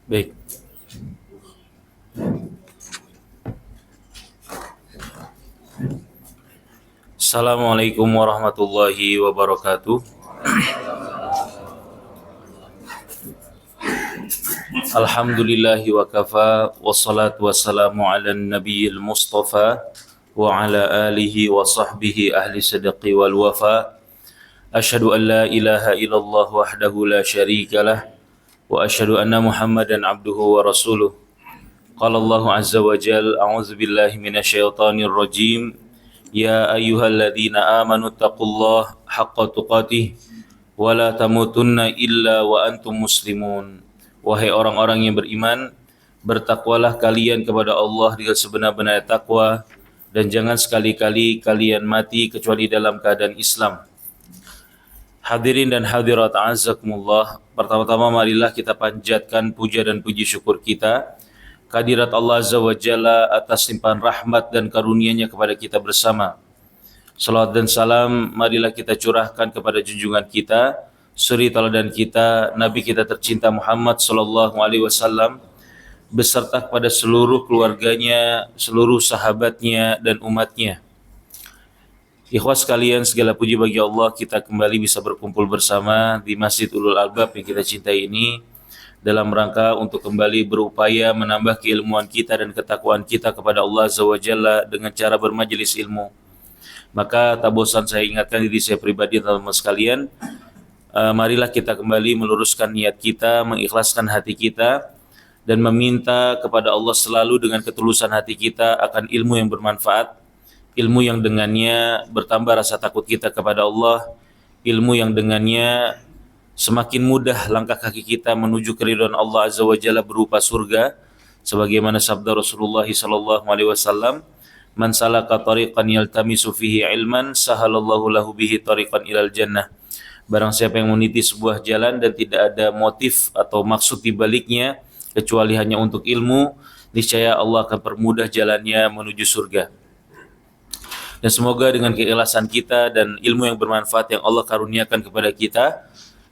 Baik. Assalamualaikum warahmatullahi wabarakatuh. Alhamdulillahi wa kafa, wassalatu wassalamu ala nabiyil mustafa wa ala alihi wa sahbihi ahli sidqi wal wafa. Asyhadu an la ilaha illallah wahdahu la syarikalah wa asyhadu anna Muhammadan abduhu wa rasuluh. Qala Allah azza wa jalla, a'udzu billahi minasyaitonir rajim. Ya ayyuhalladzina amanu taqullaha haqqa tuqatih wa la tamutunna illa wa antum muslimun. Wahai orang-orang yang beriman, bertakwalah kalian kepada Allah dengan sebenar-benar takwa, dan jangan sekali-kali kalian mati kecuali dalam keadaan Islam. Hadirin dan hadirat a'azzakumullah, pertama-tama marilah kita panjatkan puja dan puji syukur kita kehadirat Allah Azza wa Jalla atas limpahan rahmat dan karunia-Nya kepada kita bersama. Salawat dan salam marilah kita curahkan kepada junjungan kita, suri teladan kita, Nabi kita tercinta Muhammad sallallahu alaihi wasallam, beserta kepada seluruh keluarganya, seluruh sahabatnya dan umatnya. Ikhwas sekalian, segala puji bagi Allah, kita kembali bisa berkumpul bersama di Masjid Ulul Albab yang kita cintai ini dalam rangka untuk kembali berupaya menambah keilmuan kita dan ketakwaan kita kepada Allah Azza wa Jalla dengan cara bermajelis ilmu. Maka tak bosan saya ingatkan diri saya pribadi dan teman-teman sekalian, marilah kita kembali meluruskan niat kita, mengikhlaskan hati kita, dan meminta kepada Allah selalu dengan ketulusan hati kita akan ilmu yang bermanfaat, ilmu yang dengannya bertambah rasa takut kita kepada Allah, ilmu yang dengannya semakin mudah langkah kaki kita menuju keridhaan Allah Azza wa Jalla berupa surga, sebagaimana sabda Rasulullah sallallahu alaihi wasallam, "Man salaka tariqan yaltamisu fihi ilman, sahalallahu lahu bihi tariqan ilal jannah." Barang siapa yang meniti sebuah jalan dan tidak ada motif atau maksud di baliknya kecuali hanya untuk ilmu, niscaya Allah akan permudah jalannya menuju surga. Dan semoga dengan keikhlasan kita dan ilmu yang bermanfaat yang Allah karuniakan kepada kita,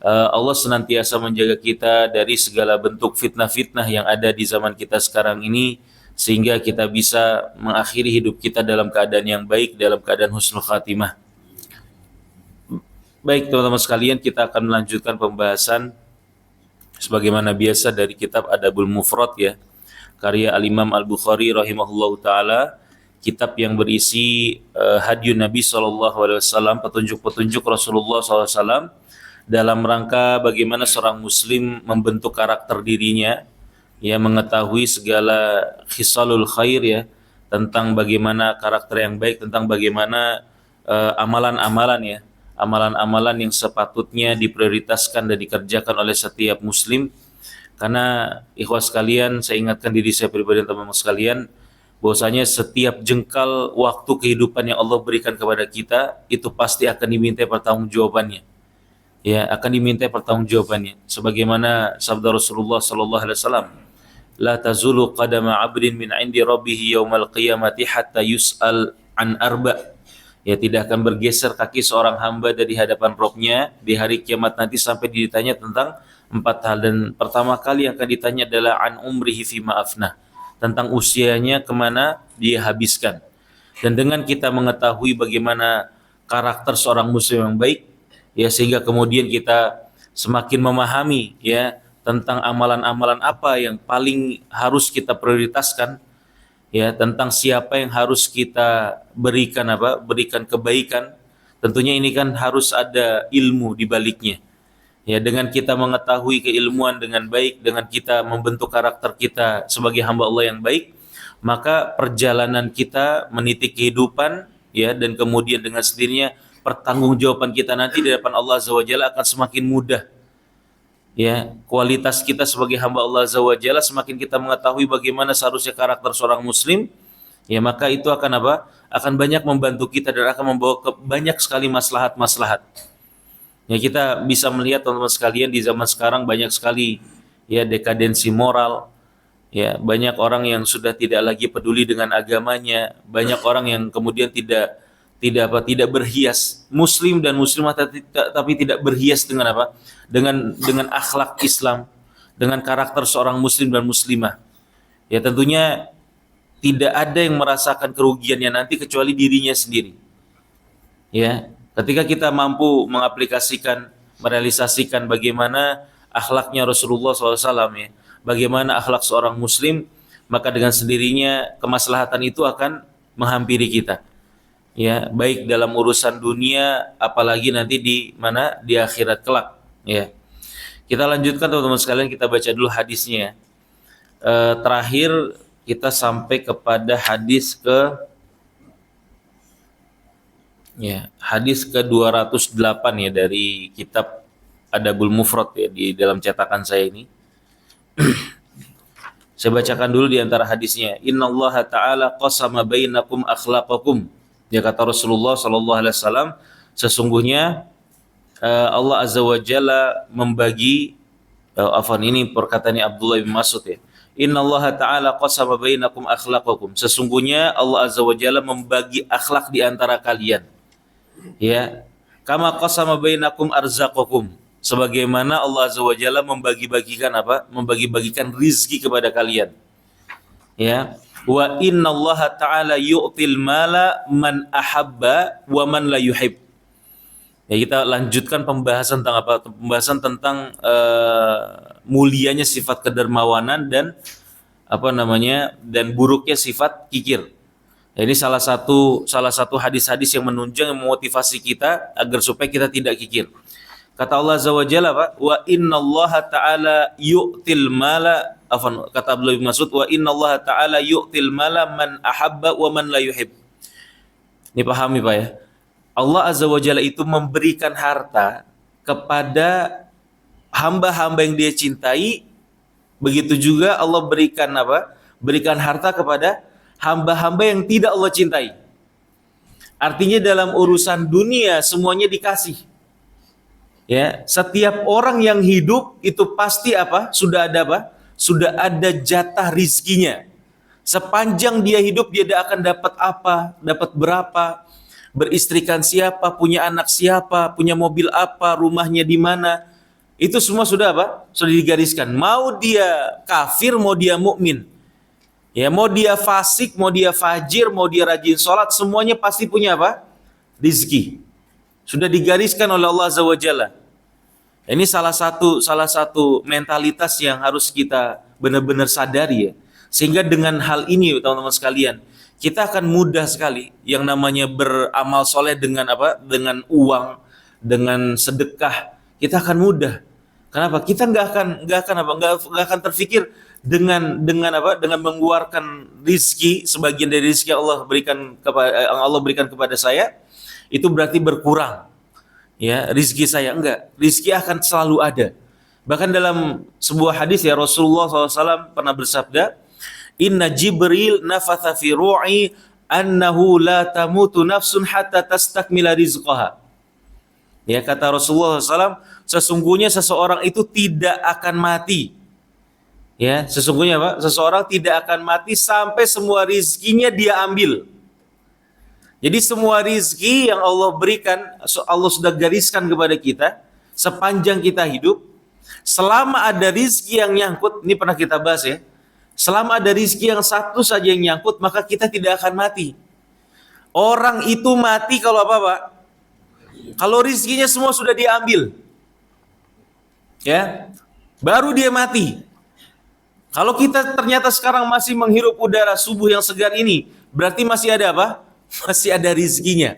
Allah senantiasa menjaga kita dari segala bentuk fitnah-fitnah yang ada di zaman kita sekarang ini, sehingga kita bisa mengakhiri hidup kita dalam keadaan yang baik, dalam keadaan husnul khatimah. Baik teman-teman sekalian, kita akan melanjutkan pembahasan sebagaimana biasa dari kitab Adabul Mufrad ya, karya Al-Imam Al-Bukhari rahimahullahu taala, kitab yang berisi hadyun Nabi SAW, petunjuk-petunjuk Rasulullah SAW dalam rangka bagaimana seorang muslim membentuk karakter dirinya, ya, mengetahui segala khisalul khair ya, tentang bagaimana karakter yang baik, tentang bagaimana amalan-amalan ya, amalan-amalan yang sepatutnya diprioritaskan dan dikerjakan oleh setiap muslim. Karena ikhwas sekalian, saya ingatkan diri saya pribadi dan teman-teman sekalian, bahwasanya setiap jengkal waktu kehidupan yang Allah berikan kepada kita itu pasti akan diminta pertanggungjawabannya. Ya, akan diminta pertanggungjawabannya. Sebagaimana sabda Rasulullah sallallahu alaihi wasallam, "La tazulu qadama 'abdin min 'indi rabbih yaumal qiyamati hatta yus'al an arba'." Ya, tidak akan bergeser kaki seorang hamba dari hadapan Rabb-nya di hari kiamat nanti sampai ditanya tentang 4 hal. Dan pertama kali yang akan ditanya adalah an umrihi fima afnah, tentang usianya kemana dia habiskan. Dan dengan kita mengetahui bagaimana karakter seorang muslim yang baik, ya, sehingga kemudian kita semakin memahami ya tentang amalan-amalan apa yang paling harus kita prioritaskan, ya, tentang siapa yang harus kita berikan kebaikan. Tentunya ini kan harus ada ilmu di baliknya. Ya, dengan kita mengetahui keilmuan dengan baik, dengan kita membentuk karakter kita sebagai hamba Allah yang baik, maka perjalanan kita meniti kehidupan ya, dan kemudian dengan sendirinya pertanggungjawaban kita nanti di hadapan Allah Azza wa Jalla akan semakin mudah. Ya, kualitas kita sebagai hamba Allah Azza wa Jalla, semakin kita mengetahui bagaimana seharusnya karakter seorang muslim, ya, maka itu akan akan banyak membantu kita dan akan membawa ke banyak sekali maslahat-maslahat. Ya, kita bisa melihat teman-teman sekalian di zaman sekarang banyak sekali ya dekadensi moral. Ya, banyak orang yang sudah tidak lagi peduli dengan agamanya, banyak orang yang kemudian tidak berhias, muslim dan muslimah tapi tidak berhias dengan dengan akhlak Islam, dengan karakter seorang muslim dan muslimah. Ya tentunya tidak ada yang merasakan kerugiannya nanti kecuali dirinya sendiri. Ya, ketika kita mampu mengaplikasikan, merealisasikan bagaimana akhlaknya Rasulullah SAW, ya, bagaimana akhlak seorang muslim, maka dengan sendirinya kemaslahatan itu akan menghampiri kita. Ya, baik dalam urusan dunia, apalagi nanti di mana, di akhirat kelak. Ya, kita lanjutkan teman-teman sekalian, kita baca dulu hadisnya. Terakhir kita sampai kepada hadis ke 208 ya dari kitab Adabul Mufrad ya di dalam cetakan saya ini. Saya bacakan dulu di antara hadisnya. Innallaha ta'ala qasama bainakum akhlaqakum. Ya kata Rasulullah sallallahu alaihi wasallam, sesungguhnya Allah Azza wa Jalla membagi ini perkataan Abdullah bin Mas'ud ya. Innallaha ta'ala qasama bainakum akhlaqakum. Sesungguhnya Allah Azza wa Jalla membagi akhlak di antara kalian. Ya. Kama qasama bainakum arzaqakum. Sebagaimana Allah Azza wa Jalla membagi-bagikan apa? Membagi-bagikan rizki kepada kalian. Ya. Wa innallaha ta'ala yu'til mala man ahabba wa man la yuhib. Ya, kita lanjutkan pembahasan tentang apa? Pembahasan tentang mulianya sifat kedermawanan dan dan buruknya sifat kikir. Ya, ini salah satu hadis-hadis yang menunjang, yang memotivasi kita agar supaya kita tidak kikir. Kata Allah Azza wa Jalla, wa innallaha ta'ala yu'til mala, kata Abdullah bin Mas'ud, wa innallaha ta'ala yu'til mala man ahabba wa man la yuhib. Ini pahami Pak ya. Allah Azza wa Jalla itu memberikan harta kepada hamba-hamba yang Dia cintai. Begitu juga Allah berikan apa? Berikan harta kepada hamba-hamba yang tidak Allah cintai. Artinya dalam urusan dunia semuanya dikasih. Ya, setiap orang yang hidup itu pasti apa? Sudah ada apa? Sudah ada jatah rizkinya. Sepanjang dia hidup dia akan dapat apa? Dapat berapa? Beristrikan siapa, punya anak siapa, punya mobil apa, rumahnya di mana. Itu semua sudah apa? Sudah digariskan. Mau dia kafir, mau dia mukmin. Ya, mau dia fasik, mau dia fajir, mau dia rajin sholat, semuanya pasti punya apa? Rizki. Sudah digariskan oleh Allah Azza wa Jalla. Ini salah satu mentalitas yang harus kita benar-benar sadari ya. Sehingga dengan hal ini teman-teman sekalian, kita akan mudah sekali yang namanya beramal soleh dengan apa? Dengan uang, dengan sedekah, kita akan mudah. Kenapa? Kita nggak akan terfikir dengan apa? Dengan mengeluarkan rizki, sebagian dari rizki yang Allah berikan kepada saya, itu berarti berkurang. Ya, rizki saya enggak. Rizki akan selalu ada. Bahkan dalam sebuah hadis ya Rasulullah SAW pernah bersabda, Inna Jibril nafatha fi ru'i annahu la tamutu nafsun hatta tastakmila rizqaha. Ya, kata Rasulullah SAW, sesungguhnya seseorang itu tidak akan mati. Ya, sesungguhnya apa? Seseorang tidak akan mati sampai semua rizkinya dia ambil. Jadi semua rizki yang Allah berikan, Allah sudah gariskan kepada kita sepanjang kita hidup. Selama ada rizki yang nyangkut, ini pernah kita bahas ya. Selama ada rizki yang satu saja yang nyangkut, maka kita tidak akan mati. Orang itu mati kalau apa Pak? Kalau rizkinya semua sudah diambil. Ya, baru dia mati. Kalau kita ternyata sekarang masih menghirup udara subuh yang segar ini, berarti masih ada apa? Masih ada rizkinya.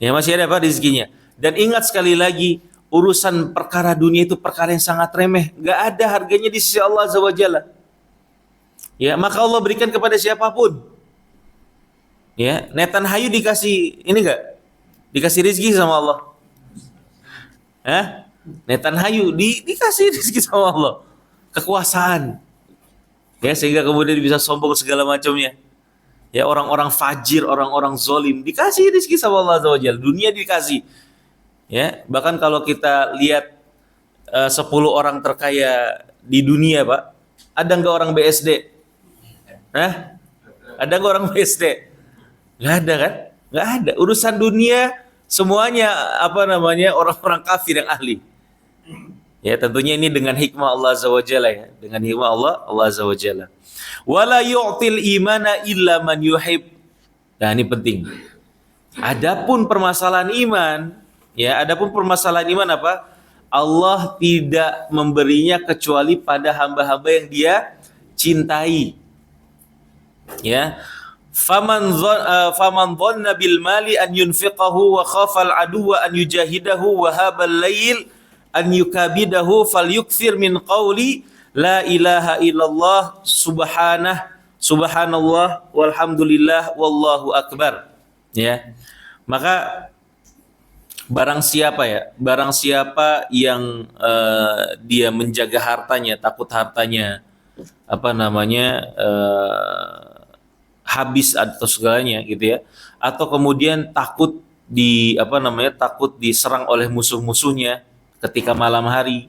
Ya, masih ada apa? Rizkinya. Dan ingat sekali lagi, urusan perkara dunia itu perkara yang sangat remeh. Gak ada harganya di sisi Allah Azza wa Jalla. Ya, maka Allah berikan kepada siapapun. Ya, Netanyahu dikasih ini enggak? Dikasih rizki sama Allah. Hah? Netanyahu dikasih rizki sama Allah. Kekuasaan. Ya, sehingga kemudian bisa sombong segala macamnya. Ya, orang-orang fajir, orang-orang zolim dikasih rizki sama Allah Azza wa Jalla. Dunia dikasih. Ya, bahkan kalau kita lihat 10 orang terkaya di dunia, Pak, ada nggak orang BSD? Hah? Ada nggak orang BSD? Nggak ada kan? Nggak ada. Urusan dunia semuanya orang-orang kafir yang ahli. Ya, tentunya ini dengan hikmah Allah Azza wa Jalla ya, dengan hikmah Allah Azza wa Jalla. Wala yu'til imana illa man yuhib. Nah, ini penting. Adapun permasalahan iman, ya, adapun permasalahan iman apa? Allah tidak memberinya kecuali pada hamba-hamba yang Dia cintai. Ya. Faman dhanna bil mali an yunfiqahu wa khafal aduwa an yujahidahu wa habal lail an yukabidahu falyukthir min qawli la ilaha illallah subhanallah walhamdulillah wallahu akbar. Ya. Maka barang siapa yang dia menjaga hartanya, takut hartanya habis atau segalanya gitu ya, atau kemudian takut takut diserang oleh musuh-musuhnya ketika malam hari,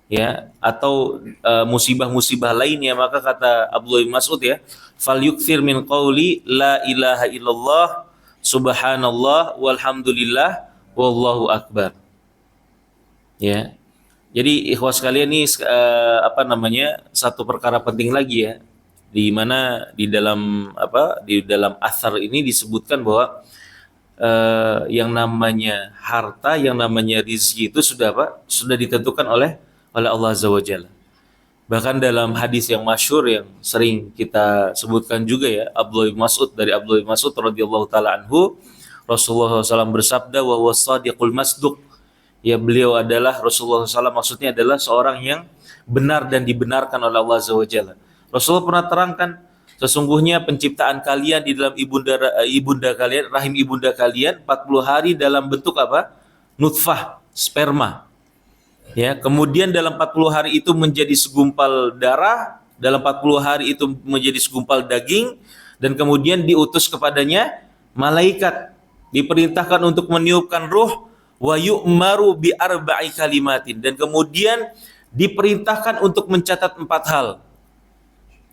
ya, atau musibah-musibah lainnya, maka kata Abdullah bin Mas'ud ya, fal yukthir min qawli la ilaha illallah subhanallah walhamdulillah wallahu akbar. Ya. Jadi ikhwas sekalian, ini satu perkara penting lagi ya, di mana di dalam athar ini disebutkan bahwa yang namanya harta, yang namanya rizki itu sudah ditentukan oleh Allah Azza wa Jalla. Bahkan dalam hadis yang masyhur yang sering kita sebutkan juga ya, dari Abdullah bin Mas'ud radhiyallahu taala anhu, Rasulullah SAW bersabda, wa huwa shadiqul masduq. Ya, beliau adalah Rasulullah SAW, maksudnya adalah seorang yang benar dan dibenarkan oleh Allah Azza wa Jalla. Rasulullah pernah terangkan, sesungguhnya penciptaan kalian di dalam ibunda kalian, rahim ibunda kalian 40 hari dalam bentuk apa? Nutfah, sperma. Ya, kemudian dalam 40 hari itu menjadi segumpal darah, dalam 40 hari itu menjadi segumpal daging, dan kemudian diutus kepadanya malaikat, diperintahkan untuk meniupkan ruh, wa yu'maru bi arba'i kalimatin, dan kemudian diperintahkan untuk mencatat 4 hal.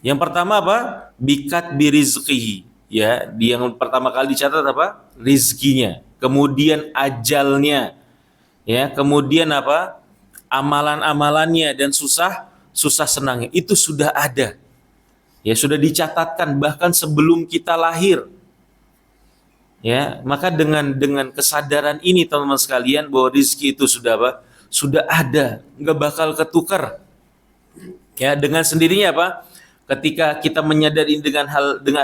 Yang pertama apa? Bikat birizqihi. Ya, yang pertama kali dicatat apa? Rizkinya. Kemudian ajalnya. Ya, kemudian apa? Amalan-amalannya dan susah senangnya. Itu sudah ada. Ya, sudah dicatatkan bahkan sebelum kita lahir. Ya, maka dengan kesadaran ini teman-teman sekalian bahwa rizki itu sudah apa? Sudah ada, nggak bakal ketukar. Ya, dengan sendirinya apa? Ketika kita menyadari dengan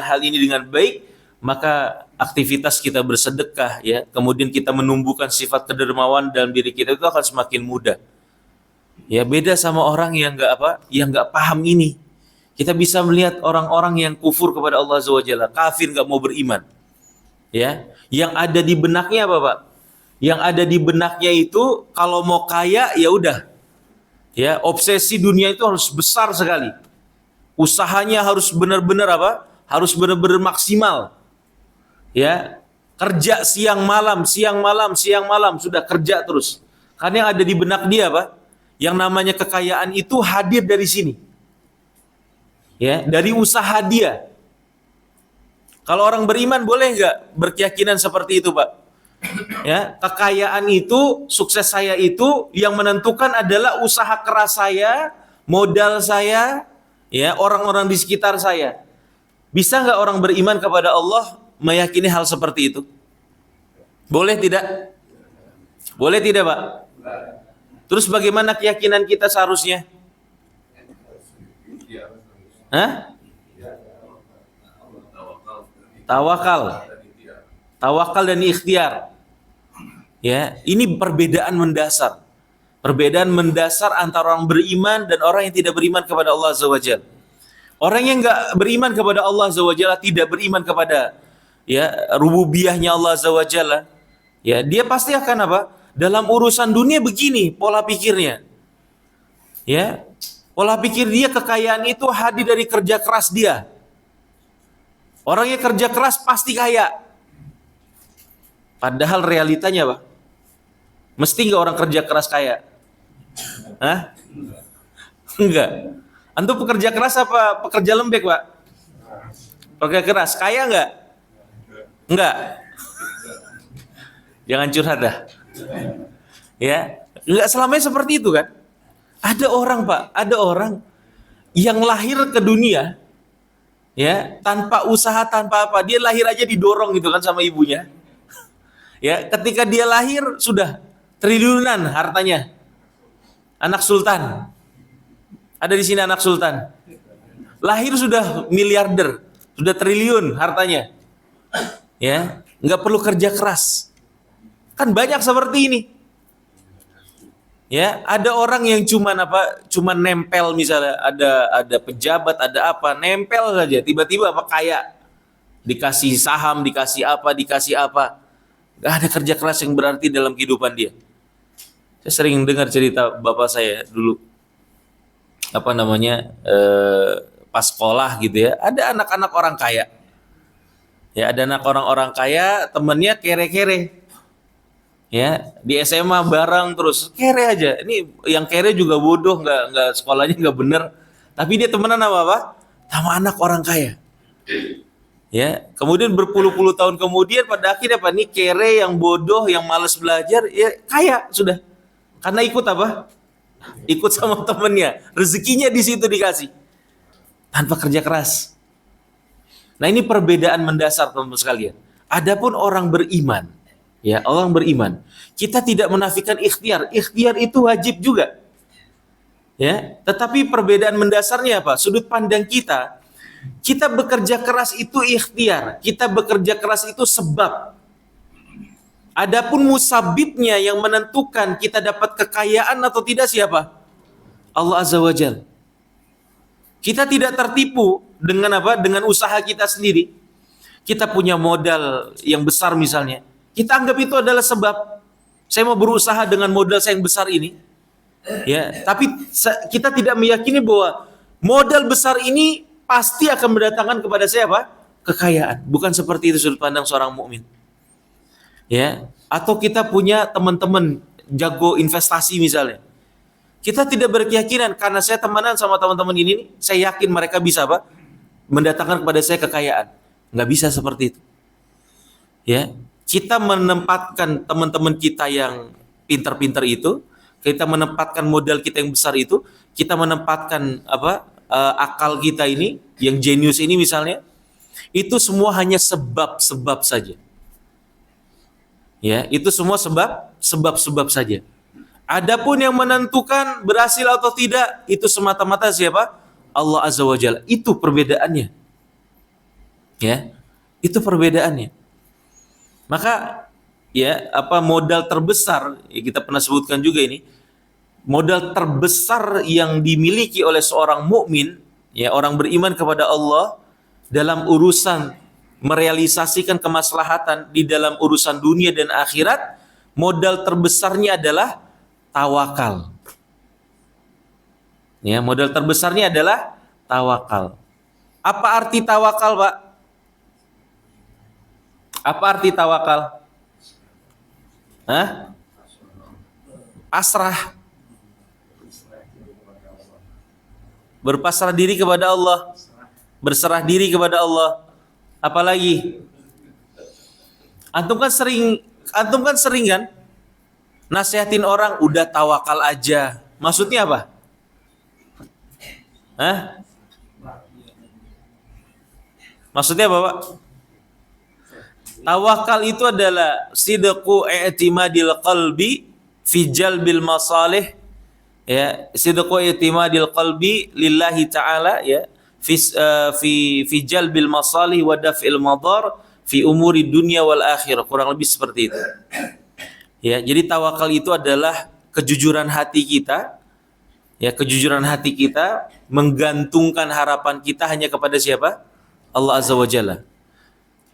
hal ini dengan baik, maka aktivitas kita bersedekah, ya, kemudian kita menumbuhkan sifat kedermawan dalam diri kita, itu akan semakin mudah. Ya, beda sama orang yang nggak paham ini. Kita bisa melihat orang-orang yang kufur kepada Allah Azza wa Jalla, kafir, nggak mau beriman. Ya, yang ada di benaknya apa, Pak? Yang ada di benaknya itu kalau mau kaya ya udah. Ya, obsesi dunia itu harus besar sekali. Usahanya harus benar-benar harus benar-benar maksimal. Ya, kerja siang malam, sudah kerja terus. Karena yang ada di benak dia apa? Yang namanya kekayaan itu hadir dari sini. Ya, dari usaha dia. Kalau orang beriman boleh nggak berkeyakinan seperti itu, Pak? Ya, kekayaan itu, sukses saya itu yang menentukan adalah usaha keras saya, modal saya, ya, orang-orang di sekitar saya. Bisa nggak orang beriman kepada Allah meyakini hal seperti itu? Boleh tidak? Boleh tidak, Pak? Terus bagaimana keyakinan kita seharusnya? Hah? Tawakal dan ikhtiar. Ya, ini perbedaan mendasar. Perbedaan mendasar antara orang beriman dan orang yang tidak beriman kepada Allah Azza wa Jalla. Orang yang enggak beriman kepada Allah Azza wa Jalla, tidak beriman kepada rububiyahnya Allah Azza wa Jalla, ya, dia pasti akan apa? Dalam urusan dunia begini pola pikirnya. Ya. Pola pikir dia kekayaan itu hadir dari kerja keras dia. Orang yang kerja keras pasti kaya. Padahal realitanya apa? Mesti nggak orang kerja keras kaya? Hah? Enggak. Antum pekerja keras apa pekerja lembek, Pak? Pekerja keras, kaya nggak? Enggak. Jangan curhat dah. Ya, enggak selamanya seperti itu kan? Ada orang, Pak, ada orang yang lahir ke dunia ya tanpa usaha, tanpa apa, dia lahir aja didorong gitu kan sama ibunya. Ya, ketika dia lahir sudah triliunan hartanya. Anak sultan. Ada di sini anak sultan. Lahir sudah miliarder, sudah triliun hartanya. Ya, nggak perlu kerja keras. Kan banyak seperti ini. Ya, ada orang yang cuman nempel, misalnya ada pejabat, ada apa, nempel saja, tiba-tiba apa kaya, dikasih saham, dikasih apa. Gak ada kerja keras yang berarti dalam kehidupan dia. Saya sering dengar cerita bapak saya dulu, pas sekolah gitu ya, ada anak-anak orang kaya. Ya, ada anak orang-orang kaya, temennya kere-kere. Ya, di SMA bareng terus kere aja. Ini yang kere juga bodoh, nggak sekolahnya nggak bener. Tapi dia temenan apa? Sama anak orang kaya. Ya, kemudian berpuluh-puluh tahun kemudian pada akhirnya apa? Nih kere yang bodoh, yang malas belajar, ya kaya sudah. Karena ikut apa? Ikut sama temennya. Rezekinya di situ dikasih. Tanpa kerja keras. Nah, ini perbedaan mendasar teman-teman sekalian. Adapun orang beriman, ya, orang beriman, kita tidak menafikan ikhtiar. Ikhtiar itu wajib juga. Ya, tetapi perbedaan mendasarnya apa? Sudut pandang kita bekerja keras itu ikhtiar, kita bekerja keras itu sebab. Adapun musabibnya yang menentukan kita dapat kekayaan atau tidak siapa? Allah Azza wa Jalla. Kita tidak tertipu dengan apa? Dengan usaha kita sendiri. Kita punya modal yang besar misalnya. Kita anggap itu adalah sebab. Saya mau berusaha dengan modal saya yang besar ini. Ya, tapi kita tidak meyakini bahwa modal besar ini pasti akan mendatangkan kepada saya apa? Kekayaan. Bukan seperti itu sudut pandang seorang mukmin. Ya, atau kita punya teman-teman jago investasi misalnya. Kita tidak berkeyakinan karena saya temenan sama teman-teman ini, saya yakin mereka bisa apa? Mendatangkan kepada saya kekayaan. Nggak bisa seperti itu. Ya, kita menempatkan teman-teman kita yang pintar-pintar itu, kita menempatkan modal kita yang besar itu, kita menempatkan akal kita ini, yang jenius ini misalnya, itu semua hanya sebab-sebab saja. Ya, itu semua sebab-sebab saja. Adapun yang menentukan berhasil atau tidak, itu semata-mata siapa? Allah Azza wa Jalla. Itu perbedaannya. Ya, itu perbedaannya. Maka ya, modal terbesar, ya kita pernah sebutkan juga ini, modal terbesar yang dimiliki oleh seorang mukmin, ya orang beriman kepada Allah dalam urusan merealisasikan kemaslahatan di dalam urusan dunia dan akhirat, modal terbesarnya adalah tawakal. Ya, modal terbesarnya adalah tawakal. Apa arti tawakal, Pak? Apa arti tawakal? Hah? Pasrah. Berpasrah diri kepada Allah. Berserah diri kepada Allah. Apalagi? Antum kan sering kan nasihatin orang, udah tawakal aja. Maksudnya apa? Hah? Maksudnya apa, Pak? Tawakal itu adalah sidqu i'timadil qalbi fi jalbil masalih, ya, sidqu i'timadil qalbi lillahi ta'ala, ya, fi jalbil masalih wa daf'il madar fi umuri dunya wal akhirah. Kurang lebih seperti itu. Ya, jadi tawakal itu adalah kejujuran hati kita. Ya, kejujuran hati kita menggantungkan harapan kita hanya kepada siapa? Allah Azza wa Jalla.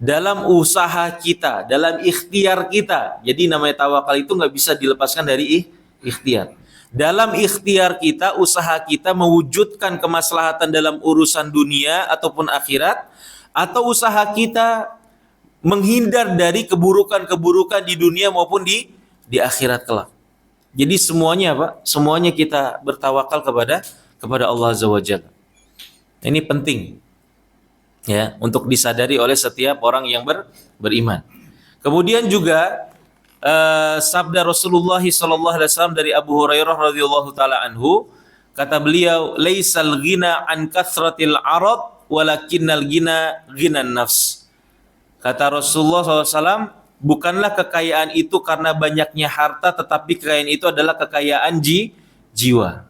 Dalam usaha kita, dalam ikhtiar kita. Jadi namanya tawakal itu nggak bisa dilepaskan dari ikhtiar. Dalam ikhtiar kita, usaha kita mewujudkan kemaslahatan dalam urusan dunia ataupun akhirat, atau usaha kita menghindar dari keburukan-keburukan di dunia maupun di akhirat kelak. Jadi semuanya apa? Semuanya kita bertawakal kepada Allah Azza wa Jalla. Ini penting, ya, untuk disadari oleh setiap orang yang beriman. Kemudian juga sabda Rasulullah sallallahu alaihi wasallam dari Abu Hurairah radhiyallahu taala anhu, kata beliau, laisal ghina an kathratil arad walakinnal ghina ghinan nafs. Kata Rasulullah SAW, bukanlah kekayaan itu karena banyaknya harta, tetapi kekayaan itu adalah kekayaan jiwa.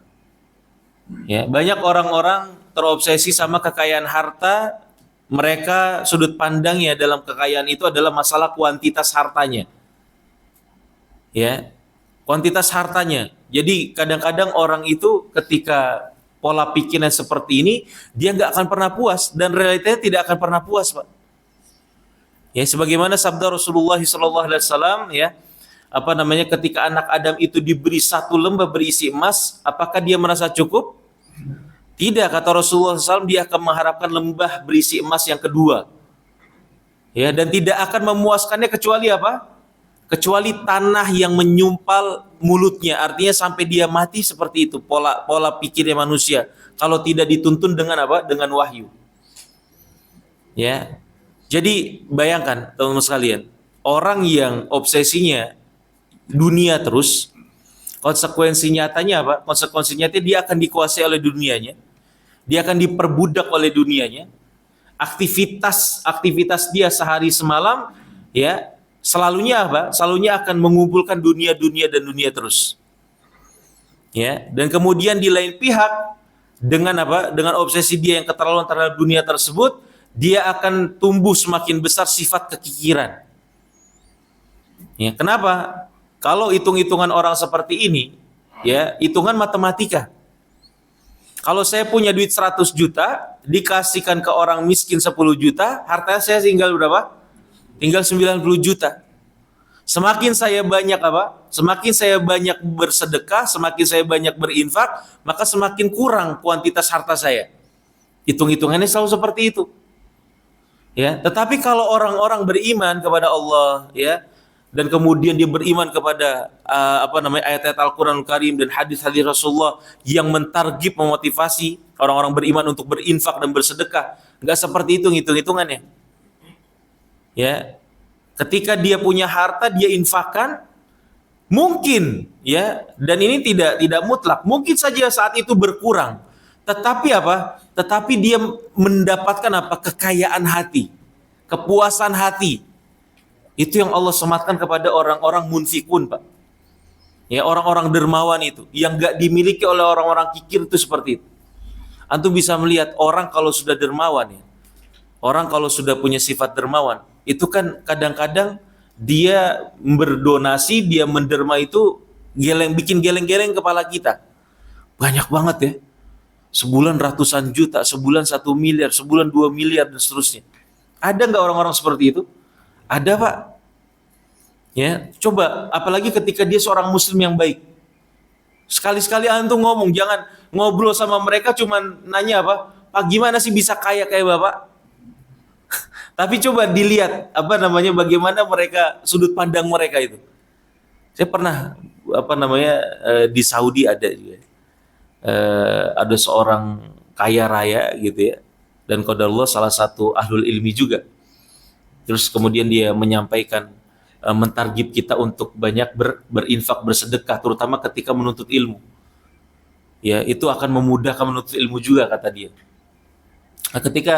Ya, banyak orang-orang terobsesi sama kekayaan harta. Mereka sudut pandangnya dalam kekayaan itu adalah masalah kuantitas hartanya. Ya, kuantitas hartanya. Jadi kadang-kadang orang itu ketika pola pikirnya seperti ini, dia nggak akan pernah puas, dan realitanya tidak akan pernah puas, Pak. Ya, sebagaimana sabda Rasulullah SAW, ya, ketika anak Adam itu diberi satu lembah berisi emas, apakah dia merasa cukup? Tidak, kata Rasulullah SAW, dia akan mengharapkan lembah berisi emas yang kedua. Ya, dan tidak akan memuaskannya kecuali apa? Kecuali tanah yang menyumpal mulutnya, artinya sampai dia mati seperti itu pola pikirnya manusia. Kalau tidak dituntun dengan apa? Dengan wahyu. Ya. Jadi bayangkan teman-teman sekalian, orang yang obsesinya dunia terus, konsekuensi nyatanya apa? Konsekuensi nyatanya dia akan dikuasai oleh dunianya. Dia akan diperbudak oleh dunianya. Aktivitas dia sehari semalam, ya, selalunya apa? Selalunya akan mengumpulkan dunia dan dunia terus. Ya, dan kemudian di lain pihak dengan apa? Dengan obsesi dia yang keterlaluan terhadap dunia tersebut, dia akan tumbuh semakin besar sifat kekikiran. Ya, kenapa? Kalau hitung-hitungan orang seperti ini, ya, hitungan matematika. Kalau saya punya duit 100 juta, dikasihkan ke orang miskin 10 juta, harta saya tinggal berapa? Tinggal 90 juta. Semakin saya banyak apa? Semakin saya banyak bersedekah, semakin saya banyak berinfak, maka semakin kurang kuantitas harta saya. Hitung-hitungannya selalu seperti itu. Ya, tetapi kalau orang-orang beriman kepada Allah, ya, dan kemudian dia beriman kepada ayat-ayat Al-Qur'anul Karim dan hadis-hadis Rasulullah yang mentargib, memotivasi orang-orang beriman untuk berinfak dan bersedekah, enggak seperti itu hitung-hitungannya. Ya. Ketika dia punya harta, dia infakkan, mungkin, ya, dan ini tidak mutlak, mungkin saja saat itu berkurang. Tetapi apa? Tetapi dia mendapatkan apa? Kekayaan hati, kepuasan hati. Itu yang Allah sematkan kepada orang-orang munfikun, Pak. Ya, orang-orang dermawan itu, yang gak dimiliki oleh orang-orang kikir itu seperti itu. Antum bisa melihat orang kalau sudah dermawan, ya, orang kalau sudah punya sifat dermawan, itu kan kadang-kadang dia berdonasi, dia menderma itu bikin geleng-geleng kepala kita. Banyak banget ya. Sebulan ratusan juta, sebulan 1 miliar, sebulan 2 miliar, dan seterusnya. Ada nggak orang-orang seperti itu? Ada, Pak. Ya, coba, apalagi ketika dia seorang muslim yang baik. Sekali-sekali antum ngomong, jangan ngobrol sama mereka cuman nanya apa? Pak, gimana sih bisa kaya kayak Bapak? Tapi coba dilihat bagaimana mereka, sudut pandang mereka itu. Saya pernah di Saudi ada juga. Ada seorang kaya raya gitu ya, dan qadarullah salah satu ahlul ilmi juga. Terus kemudian dia menyampaikan, mentargib kita untuk banyak berinfak, bersedekah, terutama ketika menuntut ilmu. Ya, itu akan memudahkan menuntut ilmu juga, kata dia. Nah, ketika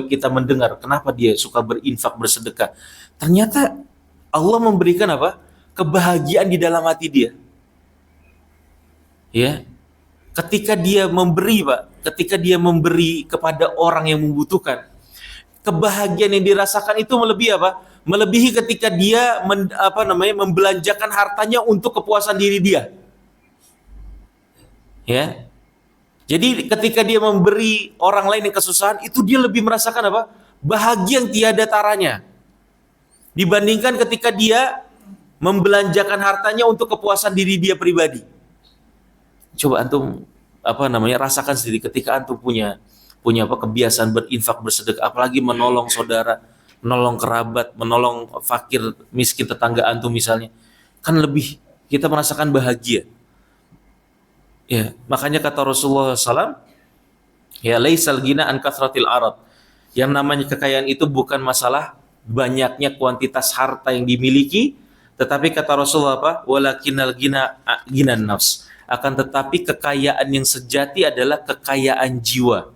kita mendengar kenapa dia suka berinfak, bersedekah, ternyata Allah memberikan apa? Kebahagiaan di dalam hati dia. Ya. Ketika dia memberi, Pak, ketika dia memberi kepada orang yang membutuhkan, kebahagiaan yang dirasakan itu melebihi apa? Melebihi ketika dia membelanjakan hartanya untuk kepuasan diri dia. Ya. Jadi ketika dia memberi orang lain yang kesusahan, itu dia lebih merasakan apa? Bahagia yang tiada taranya. Dibandingkan ketika dia membelanjakan hartanya untuk kepuasan diri dia pribadi. Coba antum rasakan sendiri ketika antum punya kebiasaan berinfak, bersedekah, apalagi menolong saudara, menolong kerabat, menolong fakir miskin tetangga antum misalnya, kan lebih kita merasakan bahagia. Ya, makanya kata Rasulullah SAW, ya, laisal ghina an kathratil arad. Yang namanya kekayaan itu bukan masalah banyaknya kuantitas harta yang dimiliki, Tetapi kata Rasulullah apa? Walakinnal ginan nafs. Akan tetapi kekayaan yang sejati adalah kekayaan jiwa.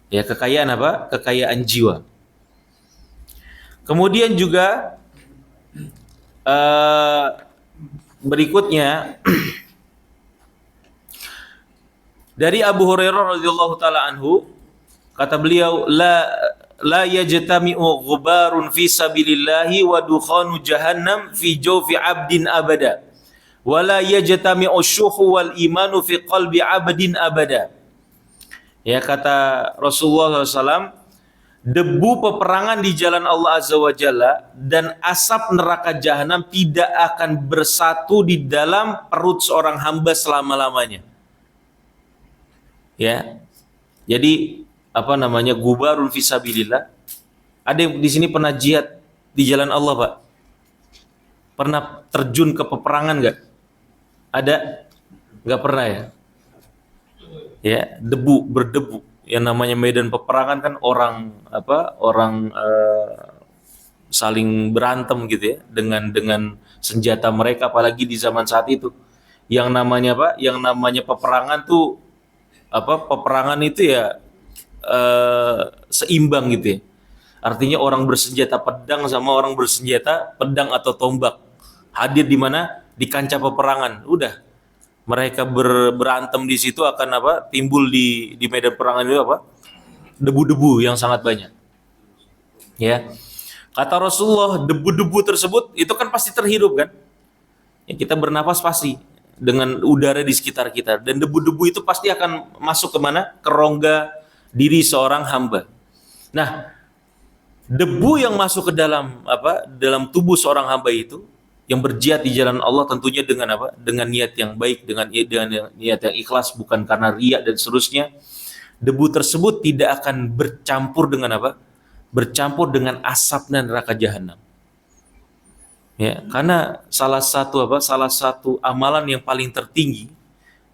Ya, kekayaan apa? Kekayaan jiwa. Kemudian juga berikutnya dari Abu Hurairah radhiyallahu taala anhu, kata beliau, la yajtami'u ghubarun fi sabilillahi wa dukhanu jahannam fi jawfi 'abdin abada. Wa la yajtami'u syuhu wal imanu fi qalbi 'abdin abada. Ya, kata Rasulullah SAW, debu peperangan di jalan Allah Azza wa Jalla dan asap neraka jahanam tidak akan bersatu di dalam perut seorang hamba selama-lamanya. Ya. Jadi gubarun fisabilillah. Ada yang di sini pernah jihad di jalan Allah, Pak? Pernah terjun ke peperangan enggak? Ada? Enggak pernah ya? Ya, berdebu. Yang namanya medan peperangan kan orang saling berantem gitu ya dengan senjata mereka, apalagi di zaman saat itu. Yang namanya peperangan tuh peperangan itu ya seimbang gitu ya. Artinya orang bersenjata pedang sama orang bersenjata pedang atau tombak hadir di mana? Di kancah peperangan. Udah, mereka berantem di situ akan timbul di medan peperangan itu debu-debu yang sangat banyak. Ya. Kata Rasulullah, debu-debu tersebut itu kan pasti terhirup kan? Ya, kita bernapas pasti dengan udara di sekitar kita, dan debu-debu itu pasti akan masuk ke mana? Ke rongga diri seorang hamba. Nah, debu yang masuk ke dalam tubuh seorang hamba itu yang berjihad di jalan Allah tentunya dengan dengan niat yang baik, dengan niat yang ikhlas, bukan karena riya dan seterusnya. Debu tersebut tidak akan bercampur dengan bercampur dengan asapnya neraka jahanam. Ya, karena salah satu amalan yang paling tertinggi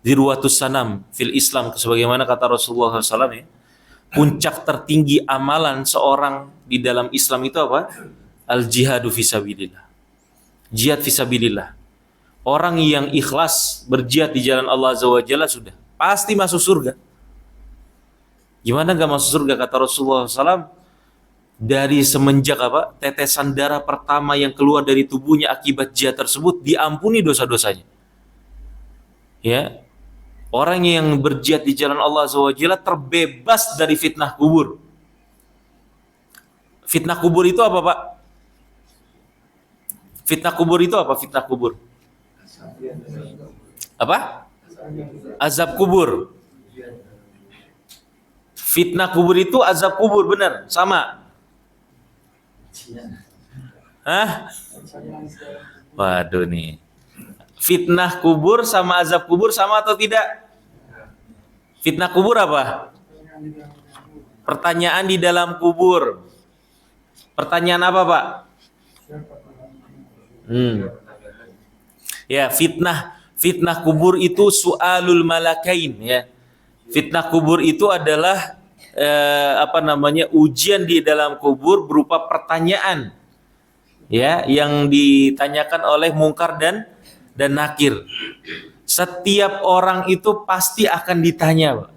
dirwatus sanam fil Islam, sebagaimana kata Rasulullah SAW, ya, puncak tertinggi amalan seorang di dalam Islam itu apa? Al jihadu fisabilillah. Jihad fisabilillah. Orang yang ikhlas berjihad di jalan Allah Azza wa Jalla sudah pasti masuk surga. Gimana gak masuk surga? Kata Rasulullah SAW, dari semenjak tetesan darah pertama yang keluar dari tubuhnya akibat jihad tersebut diampuni dosa-dosanya. Ya, orang yang berjihad di jalan Allah Azza wa Jalla terbebas dari fitnah kubur. Fitnah kubur itu apa, Pak? Fitnah kubur itu apa? Fitnah kubur apa? Azab kubur. Fitnah kubur itu azab kubur, benar? Sama? Hah? Waduh nih. Fitnah kubur sama azab kubur sama atau tidak? Fitnah kubur apa? Pertanyaan di dalam kubur. Pertanyaan apa, Pak? Ya, fitnah kubur itu su'alul malakain, ya. Fitnah kubur itu adalah ujian di dalam kubur berupa pertanyaan, ya, yang ditanyakan oleh mungkar dan nakir. Setiap orang itu pasti akan ditanya, Pak.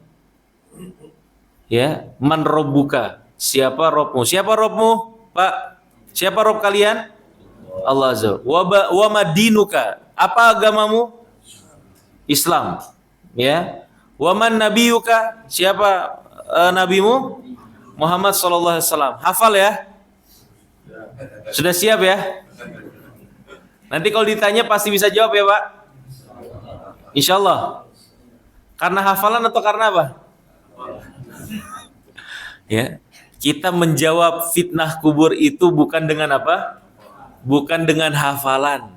Ya, man robbuka? Siapa robmu? Siapa robmu, Pak? Siapa rob kalian? Allah Azza wa madinuka? Apa agamamu? Islam. Ya. Wa man nabiyuka? Siapa nabimu? Muhammad sallallahu alaihi wasallam. Hafal ya? Sudah siap ya? Nanti kalau ditanya pasti bisa jawab ya, Pak? Insyaallah. Karena hafalan atau karena apa? Ya, kita menjawab fitnah kubur itu bukan dengan apa? Bukan dengan hafalan,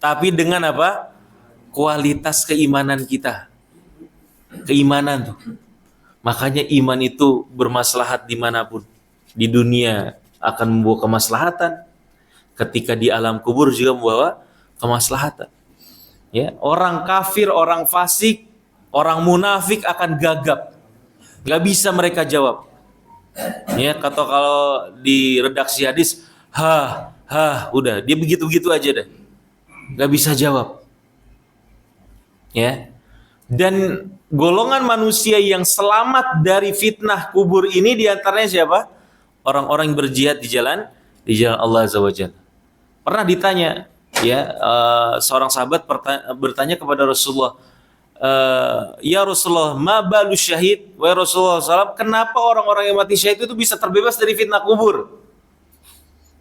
tapi dengan apa? Kualitas keimanan kita. Keimanan tuh. Makanya iman itu bermaslahat dimanapun. Di dunia akan membawa kemaslahatan. Ketika di alam kubur juga membawa kemaslahatan. Ya, orang kafir, orang fasik, orang munafik akan gagap. Gak bisa mereka jawab. Ya, kalau di redaksi hadis, udah, dia begitu-begitu aja deh. Nggak bisa jawab. Ya. Dan golongan manusia yang selamat dari fitnah kubur ini diantaranya siapa? Orang-orang yang berjihad di jalan Allah Azza wa Jalla. Pernah ditanya, ya, seorang sahabat bertanya kepada Rasulullah, ya Rasulullah, ma balu syahid, wa Rasulullah SAW, kenapa orang-orang yang mati syahid itu bisa terbebas dari fitnah kubur?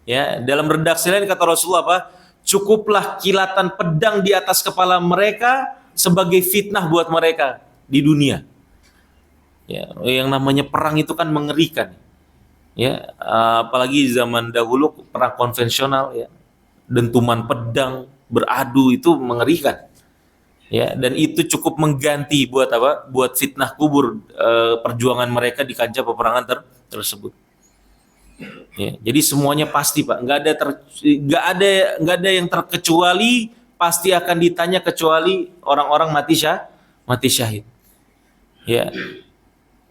Ya, dalam redaksi lain kata Rasulullah apa? Cukuplah kilatan pedang di atas kepala mereka sebagai fitnah buat mereka di dunia. Ya, yang namanya perang itu kan mengerikan. Ya, apalagi zaman dahulu perang konvensional, ya, dentuman pedang, beradu itu mengerikan. Ya, dan itu cukup mengganti buat apa? Buat fitnah kubur, perjuangan mereka di kancah peperangan tersebut. Ya, jadi semuanya pasti, Pak. Nggak ada yang terkecuali, pasti akan ditanya kecuali orang-orang mati syahid. Ya.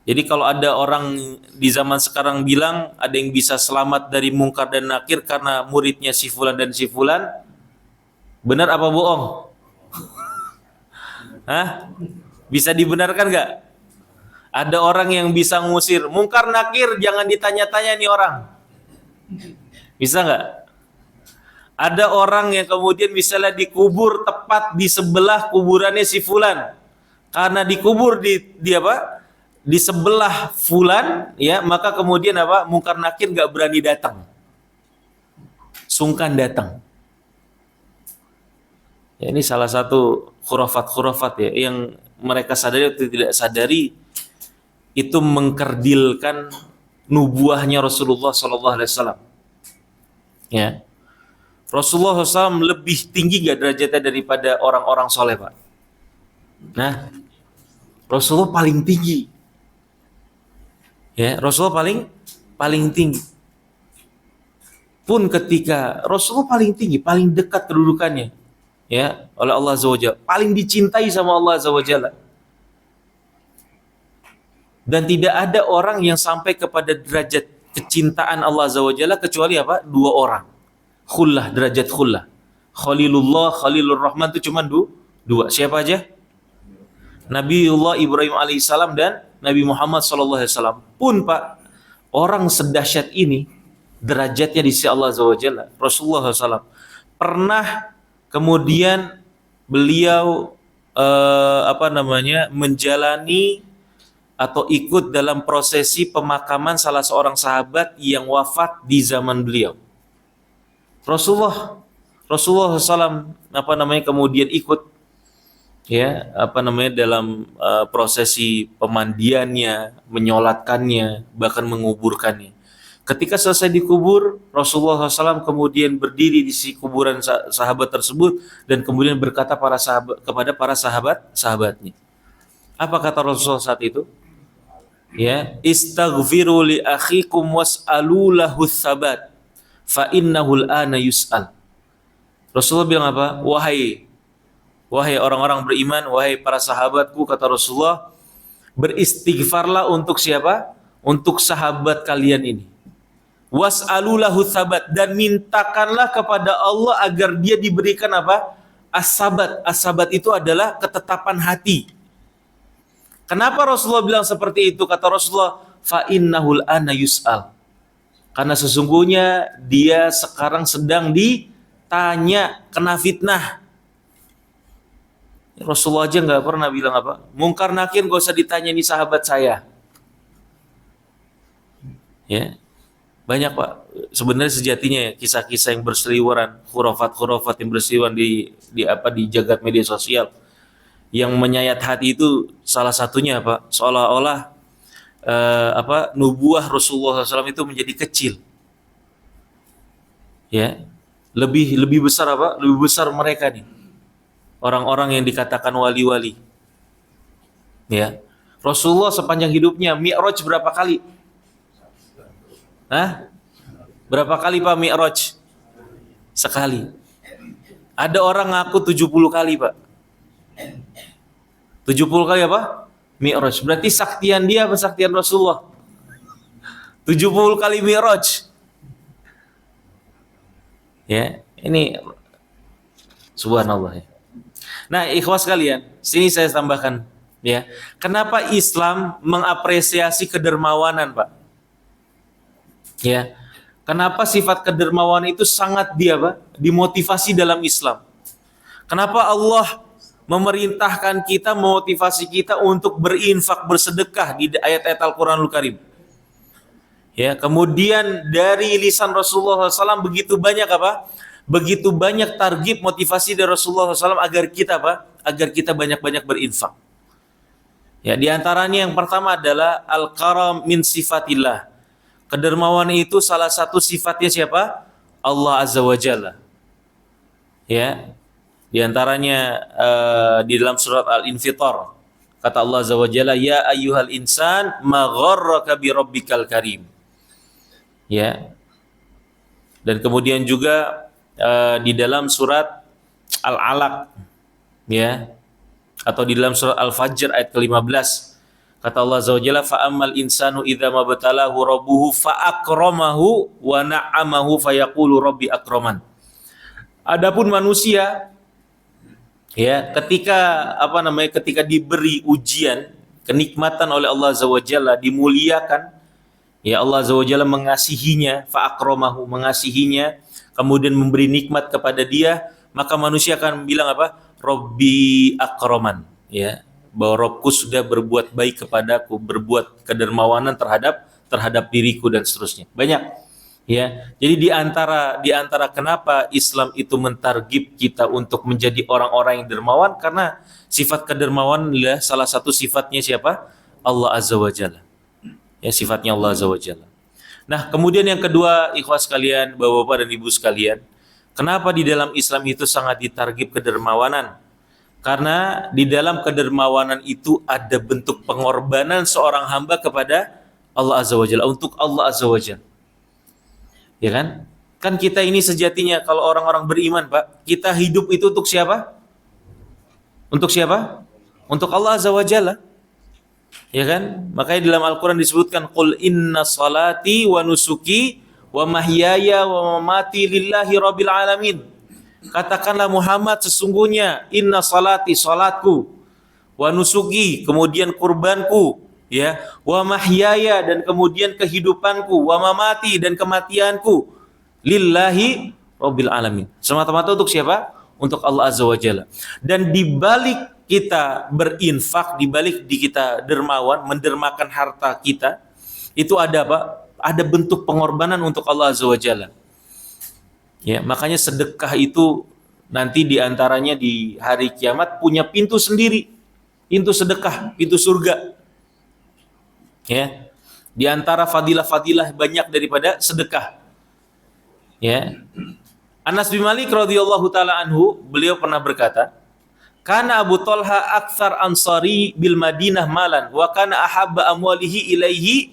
Jadi kalau ada orang di zaman sekarang bilang ada yang bisa selamat dari mungkar dan nakir karena muridnya si fulan dan si fulan, benar apa bohong? Hah? Bisa dibenarkan nggak? Ada orang yang bisa ngusir mungkar nakir, jangan ditanya-tanya nih orang. Bisa nggak? Ada orang yang kemudian misalnya dikubur tepat di sebelah kuburannya si fulan, karena dikubur di apa? Di sebelah fulan, ya, maka kemudian apa? Mungkar nakir nggak berani datang, sungkan datang. Ya, ini salah satu khurafat ya yang mereka sadari atau tidak sadari itu mengkerdilkan nubuahnya Rasulullah SAW. Ya, Rasulullah SAW lebih tinggi nggak derajatnya daripada orang-orang soleh, Pak? Nah, Rasulullah paling tinggi. Ya, Rasulullah paling tinggi. Pun ketika Rasulullah paling tinggi, paling dekat kedudukannya, ya, oleh Allah Azza wa Jalla, paling dicintai sama Allah Azza wa Jalla. Dan tidak ada orang yang sampai kepada derajat kecintaan Allah Azza wa Jalla kecuali apa? Dua orang. Khullah, derajat khullah. Khalilullah, Khalilur Rahman itu cuma dua. Siapa aja? Nabiullah Ibrahim alaihissalam dan Nabi Muhammad SAW. Pun, Pak, orang sedahsyat ini derajatnya di sisi Allah Azza wa Jalla. Rasulullah SAW pernah kemudian beliau menjalani atau ikut dalam prosesi pemakaman salah seorang sahabat yang wafat di zaman beliau. Rasulullah SAW kemudian ikut, ya, dalam prosesi pemandiannya, menyolatkannya, bahkan menguburkannya. Ketika selesai dikubur, Rasulullah SAW kemudian berdiri di sisi kuburan sahabat tersebut dan kemudian berkata kepada para sahabatnya. Apa kata Rasulullah saat itu? Ya, istaghfiru li akhikum was'alu lahu tsabat fa innahu al-ana yus'al. Rasulullah bilang apa? Wahai orang-orang beriman, wahai para sahabatku, kata Rasulullah, beristighfarlah untuk siapa? Untuk sahabat kalian ini. Was'alu lahu tsabat, dan mintakanlah kepada Allah agar dia diberikan apa? As-sabat. As-sabat itu adalah ketetapan hati. Kenapa Rasulullah bilang seperti itu? Kata Rasulullah, fa innahul ana yus'al. Karena sesungguhnya dia sekarang sedang ditanya, kena fitnah. Rasulullah aja nggak pernah bilang apa? Mungkar nakir gak usah ditanya, ini sahabat saya. Ya, banyak, Pak. Sebenarnya sejatinya ya, kisah-kisah yang berseliweran, khurafat yang berseliweran di jagat media sosial. Yang menyayat hati itu salah satunya apa? Seolah-olah nubuah Rasulullah SAW itu menjadi kecil. Ya, lebih besar apa? Lebih besar mereka nih, orang-orang yang dikatakan wali-wali. Ya, Rasulullah sepanjang hidupnya Mi'raj berapa kali? Hah? Berapa kali, Pak, Mi'raj? Sekali. Ada orang ngaku 70 kali, Pak. 70 kali apa? Mi'raj. Berarti saktian dia apa saktian Rasulullah? 70 kali Mi'raj. Ya, ini Subhanallah ya. Nah, ikhwas kalian, sini saya tambahkan ya. Kenapa Islam mengapresiasi kedermawanan, Pak? Ya. Kenapa sifat kedermawanan itu sangat dimotivasi dalam Islam? Kenapa Allah memerintahkan kita, memotivasi kita untuk berinfak, bersedekah di ayat-ayat Al-Qur'anul Karim? Ya, kemudian dari lisan Rasulullah SAW begitu banyak begitu banyak targhib, motivasi dari Rasulullah SAW agar kita agar kita banyak-banyak berinfak. Ya, di antaranya yang pertama adalah al-karam min sifatillah. Kedermawanan itu salah satu sifatnya siapa? Allah Azza wa Jalla. Ya. Di antaranya di dalam surat Al-Infitar kata Allah Azza wa Jalla, ya ayyuhal insan ma gharraka bi rabbikal karim. Ya. Dan kemudian juga di dalam surat Al-Alaq ya, atau di dalam surat Al-Fajr ayat ke-15 kata Allah Azza wa Jalla, fa ammal insanu idza mabtalahu rabbuhu fa akramahu wa na'amahu fayaqulu rabbi akraman. Adapun manusia ya, ketika diberi ujian, kenikmatan oleh Allah Azza wa Jalla, dimuliakan, ya Allah Azza wa Jalla mengasihinya, fa akramahu, mengasihinya, kemudian memberi nikmat kepada dia, maka manusia akan bilang Rabbi akraman, ya, bahwa Robku sudah berbuat baik kepadaku, berbuat kedermawanan terhadap diriku dan seterusnya. Banyak, ya. Jadi di antara kenapa Islam itu mentargib kita untuk menjadi orang-orang yang dermawan, karena sifat kedermawanan adalah salah satu sifatnya siapa? Allah Azza wa Jalla. Ya, sifatnya Allah Azza wa Jalla. Nah, kemudian yang kedua, ikhwas sekalian, bapak-bapak dan ibu sekalian, kenapa di dalam Islam itu sangat ditargib kedermawanan? Karena di dalam kedermawanan itu ada bentuk pengorbanan seorang hamba kepada Allah Azza wa Jalla, untuk Allah Azza wa Jalla. Ya kan? Kan kita ini sejatinya kalau orang-orang beriman, Pak, kita hidup itu untuk siapa? Untuk siapa? Untuk Allah Azza wa Jalla. Ya kan? Makanya dalam Al-Qur'an disebutkan qul inna salati wa nusuki wa mahyaya wa mamati lillahi rabbil alamin. Katakanlah Muhammad, sesungguhnya inna salati, salatku, wa nusuki, kemudian kurbanku, ya, wa mahyaya, dan kemudian kehidupanku, wa mamati, dan kematianku, lillahi rabbil alamin. Semata-mata untuk siapa? Untuk Allah Azza wa Jalla. Dan dibalik kita berinfak, dibalik di kita dermawan, mendermakan harta kita, itu ada ada bentuk pengorbanan untuk Allah Azza wa Jalla. Ya, makanya sedekah itu nanti diantaranya di hari kiamat punya pintu sendiri, pintu sedekah, pintu surga. Ya, di antara fadilah-fadilah banyak daripada sedekah. Ya, Anas bin Malik radhiyallahu taala anhu, beliau pernah berkata, kana Abu Talha aktsar ansari bil Madinah malan wa kana ahabba amwalihi ilaihi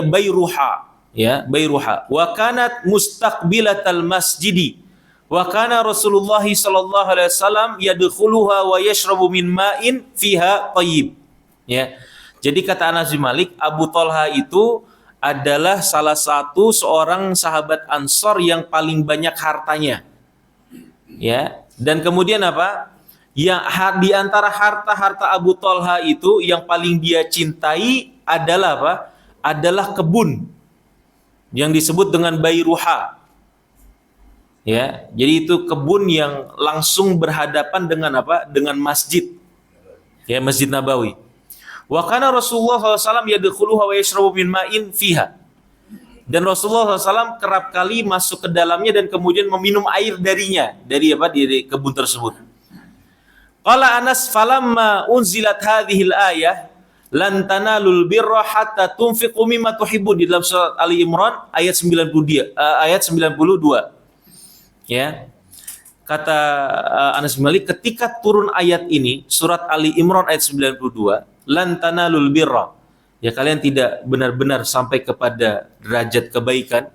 Bayruha. Ya, Bayruha. Wa kanat mustaqbilatal masjidi. Wa kana Rasulullah sallallahu alaihi wasallam yadkhuluha wa yashrabu min ma'in fiha thayyib. Ya. Jadi kata Anas bin Malik, Abu Talha itu adalah salah satu seorang sahabat Ansor yang paling banyak hartanya. Ya. Dan kemudian yang di antara harta-harta Abu Talha itu yang paling dia cintai adalah adalah kebun yang disebut dengan Bayruha. Ya, jadi itu kebun yang langsung berhadapan dengan dengan masjid. Ya, Masjid Nabawi. Wa kana Rasulullah SAW yadkhuluha wa yashrabu min ma'in fiha. Dan Rasulullah SAW kerap kali masuk ke dalamnya dan kemudian meminum air darinya, dari kebun tersebut. Qala Anas falamma unzilat hadhil ayah lan tanalul birra hatta tunfiqu mimma tuhibbun, di dalam surat Ali Imran ayat 92. Ya. Kata Anas bin Malik, ketika turun ayat ini, surat Ali Imran ayat 92, lan tanalul birra, ya kalian tidak benar-benar sampai kepada derajat kebaikan,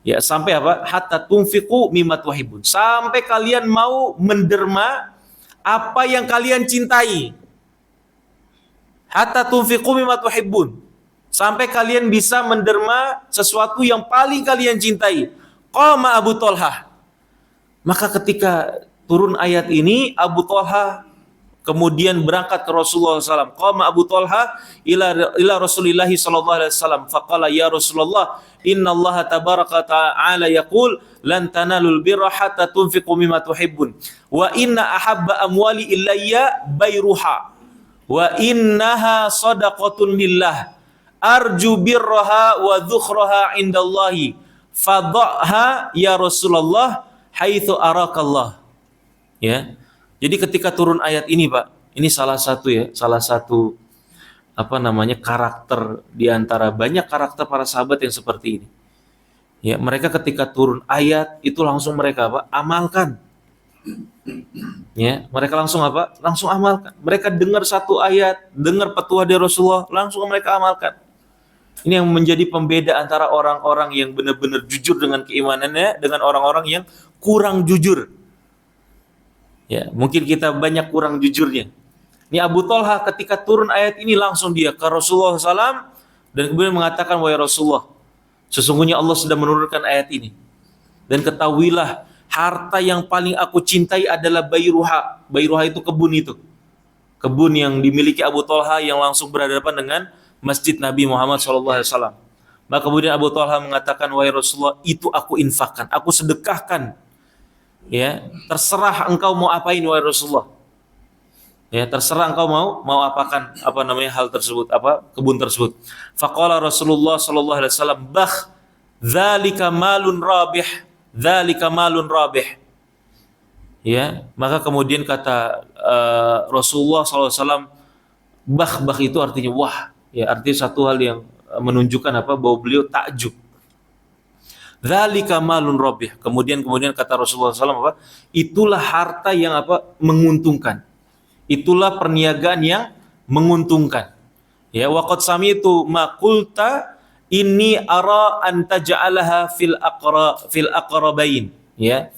ya sampai hatta tunfiqu mimma tuhibbun, sampai kalian mau menderma apa yang kalian cintai. Hatta tunfiqu mimma tuhibbun, sampai kalian bisa menderma sesuatu yang paling kalian cintai. Qama Abu Talha, Maka ketika turun ayat ini, Abu Thalha kemudian berangkat ke Rasulullah SAW. Qama Abu Thalha ila Rasulillah sallallahu alaihi wasallam. Faqala ya Rasulullah, inna Allah tabaraka ta'ala yaqul lan tanalul birra hatta tunfiqu mimma tuhibbun. Wa inna ahabba amwali ilayya bayruha. Wa innaha sadaqatun lillah. Arju birraha wa dhukhraha indallahi. Fadhaha ya Rasulullah haitsu arakallah. Ya. Jadi ketika turun ayat ini, Pak, ini salah satu karakter di antara banyak karakter para sahabat yang seperti ini. Ya, mereka ketika turun ayat itu langsung mereka amalkan. Ya, mereka langsung Langsung amalkan. Mereka dengar satu ayat, dengar petua dari Rasulullah, langsung mereka amalkan. Ini yang menjadi pembeda antara orang-orang yang benar-benar jujur dengan keimanannya dengan orang-orang yang kurang jujur. Ya, mungkin kita banyak kurang jujurnya. Ini Abu Thalha ketika turun ayat ini langsung dia ke Rasulullah SAW dan kemudian mengatakan, wahai Rasulullah, sesungguhnya Allah sudah menurunkan ayat ini. Dan ketahuilah, harta yang paling aku cintai adalah bayruha. Bayruha itu kebun itu. Kebun yang dimiliki Abu Thalha yang langsung berhadapan dengan Masjid Nabi Muhammad SAW. Maka kemudian Abu Thalha mengatakan, wahai Rasulullah, itu aku infakkan, aku sedekahkan. Ya, terserah engkau mau apain wahai Rasulullah. Ya, terserah engkau mau apakan hal tersebut, kebun tersebut. Faqala Rasulullah sallallahu alaihi wasallam, "Bakh, dzalika malun rabih, dzalika malun rabih." Ya, maka kemudian kata Rasulullah sallallahu alaihi wasallam, bah itu artinya wah, ya, artinya satu hal yang menunjukkan bahwa beliau takjub. Dzalika malun rabih. Kemudian kata Rasulullah SAW, itulah harta yang menguntungkan. Itulah perniagaan yang menguntungkan. Ya, waqad sami'tu ma qulta inni ara an taj'alaha fil aqrabain. Ya,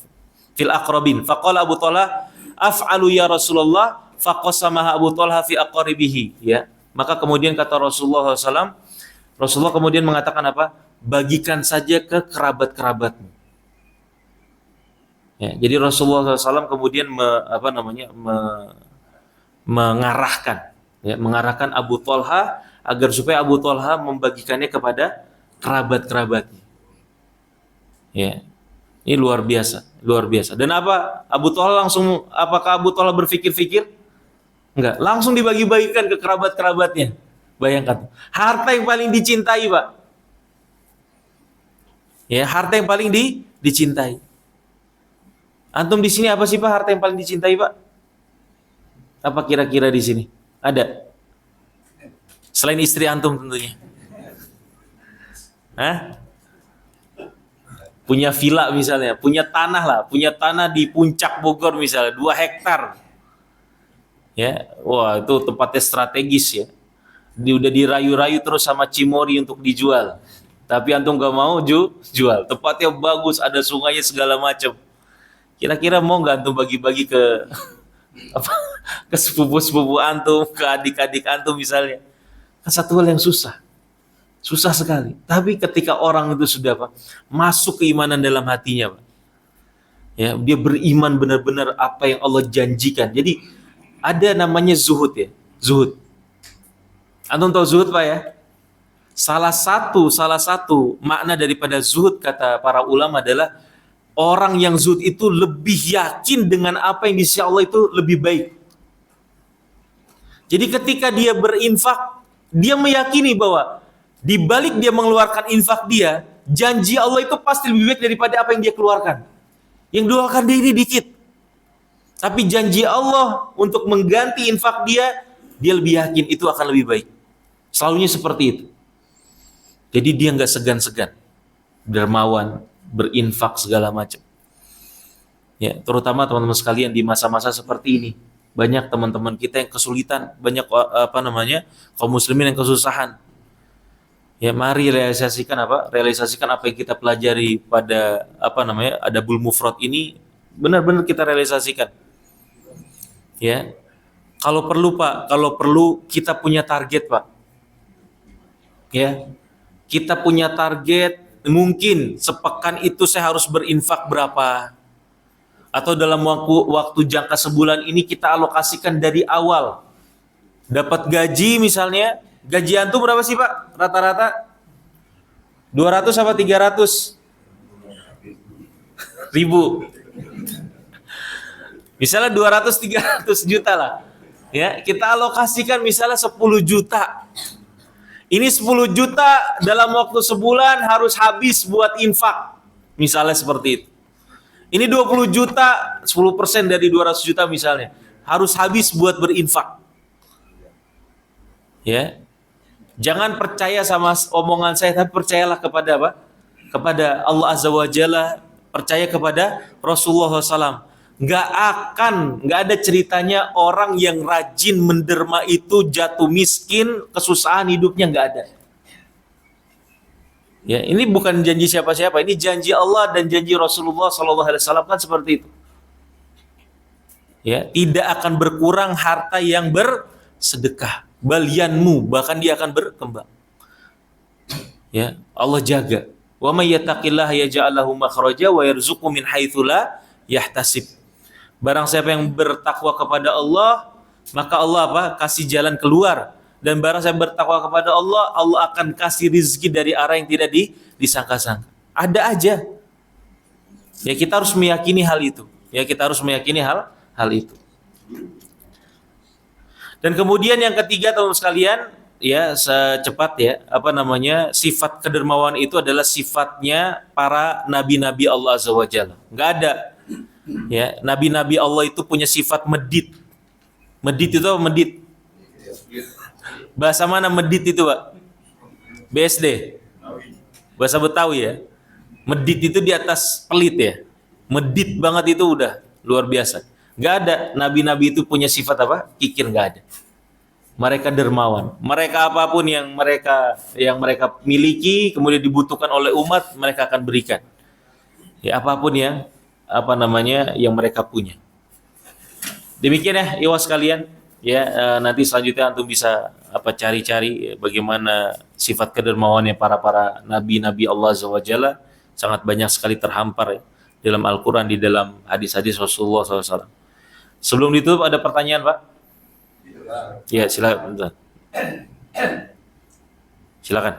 fil aqrabin. Faqala Abu Thalha, af'alu ya Rasulullah, faqasamaha Abu Thalha fi aqribihi. Ya, maka kemudian kata Rasulullah SAW, Rasulullah kemudian mengatakan bagikan saja ke kerabat-kerabatmu. Ya, jadi Rasulullah SAW kemudian mengarahkan Abu Thalha agar supaya Abu Thalha membagikannya kepada kerabat-kerabatnya. Ya, ini luar biasa. Dan apakah Abu Thalha berpikir-pikir? Enggak, langsung dibagi-bagikan ke kerabat-kerabatnya. Bayangkan, harta yang paling dicintai, Pak. Ya, harta yang paling dicintai. Antum di sini apa sih, Pak, harta yang paling dicintai, Pak? Apa kira-kira di sini? Ada? Selain istri antum tentunya. Hah? Punya villa misalnya, punya tanah di puncak Bogor misalnya, 2 hektar. Ya, wah, itu tempatnya strategis ya. Udah dirayu-rayu terus sama Cimori untuk dijual. Tapi antum gak mau jual. Tempatnya bagus, ada sungainya segala macam. Kira-kira mau gak antum bagi-bagi ke ke sepupu-sepupu antum, ke adik-adik antum misalnya? Kan satu hal yang susah sekali. Tapi ketika orang itu sudah masuk keimanan dalam hatinya, Pak, ya, dia beriman benar-benar apa yang Allah janjikan. Jadi ada namanya zuhud ya, zuhud. Antum tahu zuhud, Pak, ya? Salah satu makna daripada zuhud kata para ulama adalah orang yang zuhud itu lebih yakin dengan apa yang di sisi Allah itu lebih baik. Jadi ketika dia berinfak, dia meyakini bahwa di balik dia mengeluarkan infak dia, janji Allah itu pasti lebih baik daripada apa yang dia keluarkan. Yang doakan dia ini dikit. Tapi janji Allah untuk mengganti infak dia lebih yakin itu akan lebih baik. Selalunya seperti itu. Jadi dia nggak segan-segan, dermawan, berinfak segala macam. Ya, terutama teman-teman sekalian di masa-masa seperti ini, banyak teman-teman kita yang kesulitan, banyak kaum muslimin yang kesusahan. Ya, mari realisasikan apa yang kita pelajari pada Adabul Mufrad ini, benar-benar kita realisasikan. Ya, kalau perlu kita punya target, Pak. Ya. Kita punya target, mungkin sepekan itu saya harus berinfak berapa. Atau dalam waktu jangka sebulan ini kita alokasikan dari awal. Dapat gaji misalnya, gaji antum berapa sih Pak? Rata-rata 200 apa 300 ribu? Misalnya 200-300 juta lah. Ya, kita alokasikan misalnya 10 juta. Ini 10 juta dalam waktu sebulan harus habis buat infak. Misalnya seperti itu. Ini 20 juta, 10% dari 200 juta misalnya. Harus habis buat berinfak. Ya. Jangan percaya sama omongan saya, tapi percayalah kepada apa? Kepada Allah Azza wa Jalla, percaya kepada Rasulullah SAW. Nggak ada ceritanya orang yang rajin menderma itu jatuh miskin, kesusahan hidupnya nggak ada. Ya, ini bukan janji siapa-siapa, ini janji Allah dan janji Rasulullah SAW kan seperti itu. Ya, tidak akan berkurang harta yang bersedekah, balianmu, bahkan dia akan berkembang. Ya, Allah jaga. Wa may yattaqillaha yaj'al lahu makhraja wa yarzuqhu min haitsu la yahtasib. Barang siapa yang bertakwa kepada Allah, maka Allah apa? Kasih jalan keluar. Dan barang siapa bertakwa kepada Allah, Allah akan kasih rizki dari arah yang tidak disangka-sangka. Ada aja. Ya, kita harus meyakini hal itu. Ya, kita harus meyakini hal itu. Dan kemudian yang ketiga, teman-teman sekalian, ya secepat ya, sifat kedermawan itu adalah sifatnya para nabi-nabi Allah Azza wa Jalla. Enggak ada. Ya, nabi-nabi Allah itu punya sifat medit. Medit itu apa medit? Bahasa mana medit itu, Pak? BSD. Bahasa Betawi ya. Medit itu di atas pelit ya. Medit banget itu udah luar biasa. Enggak ada nabi-nabi itu punya sifat apa? Kikir, enggak ada. Mereka dermawan. Mereka apapun yang mereka miliki kemudian dibutuhkan oleh umat, mereka akan berikan. Ya, apapun yang yang mereka punya. Demikian ya, ikhwas sekalian. Ya, nanti selanjutnya antum bisa cari-cari ya, bagaimana sifat kedermawannya para nabi-nabi Allah Azza wa Jalla. Sangat banyak sekali terhampar ya, dalam Al-Quran, di dalam hadis-hadis Rasulullah SAW. Sebelum ditutup ada pertanyaan, Pak? Ya, silakan. Silakan.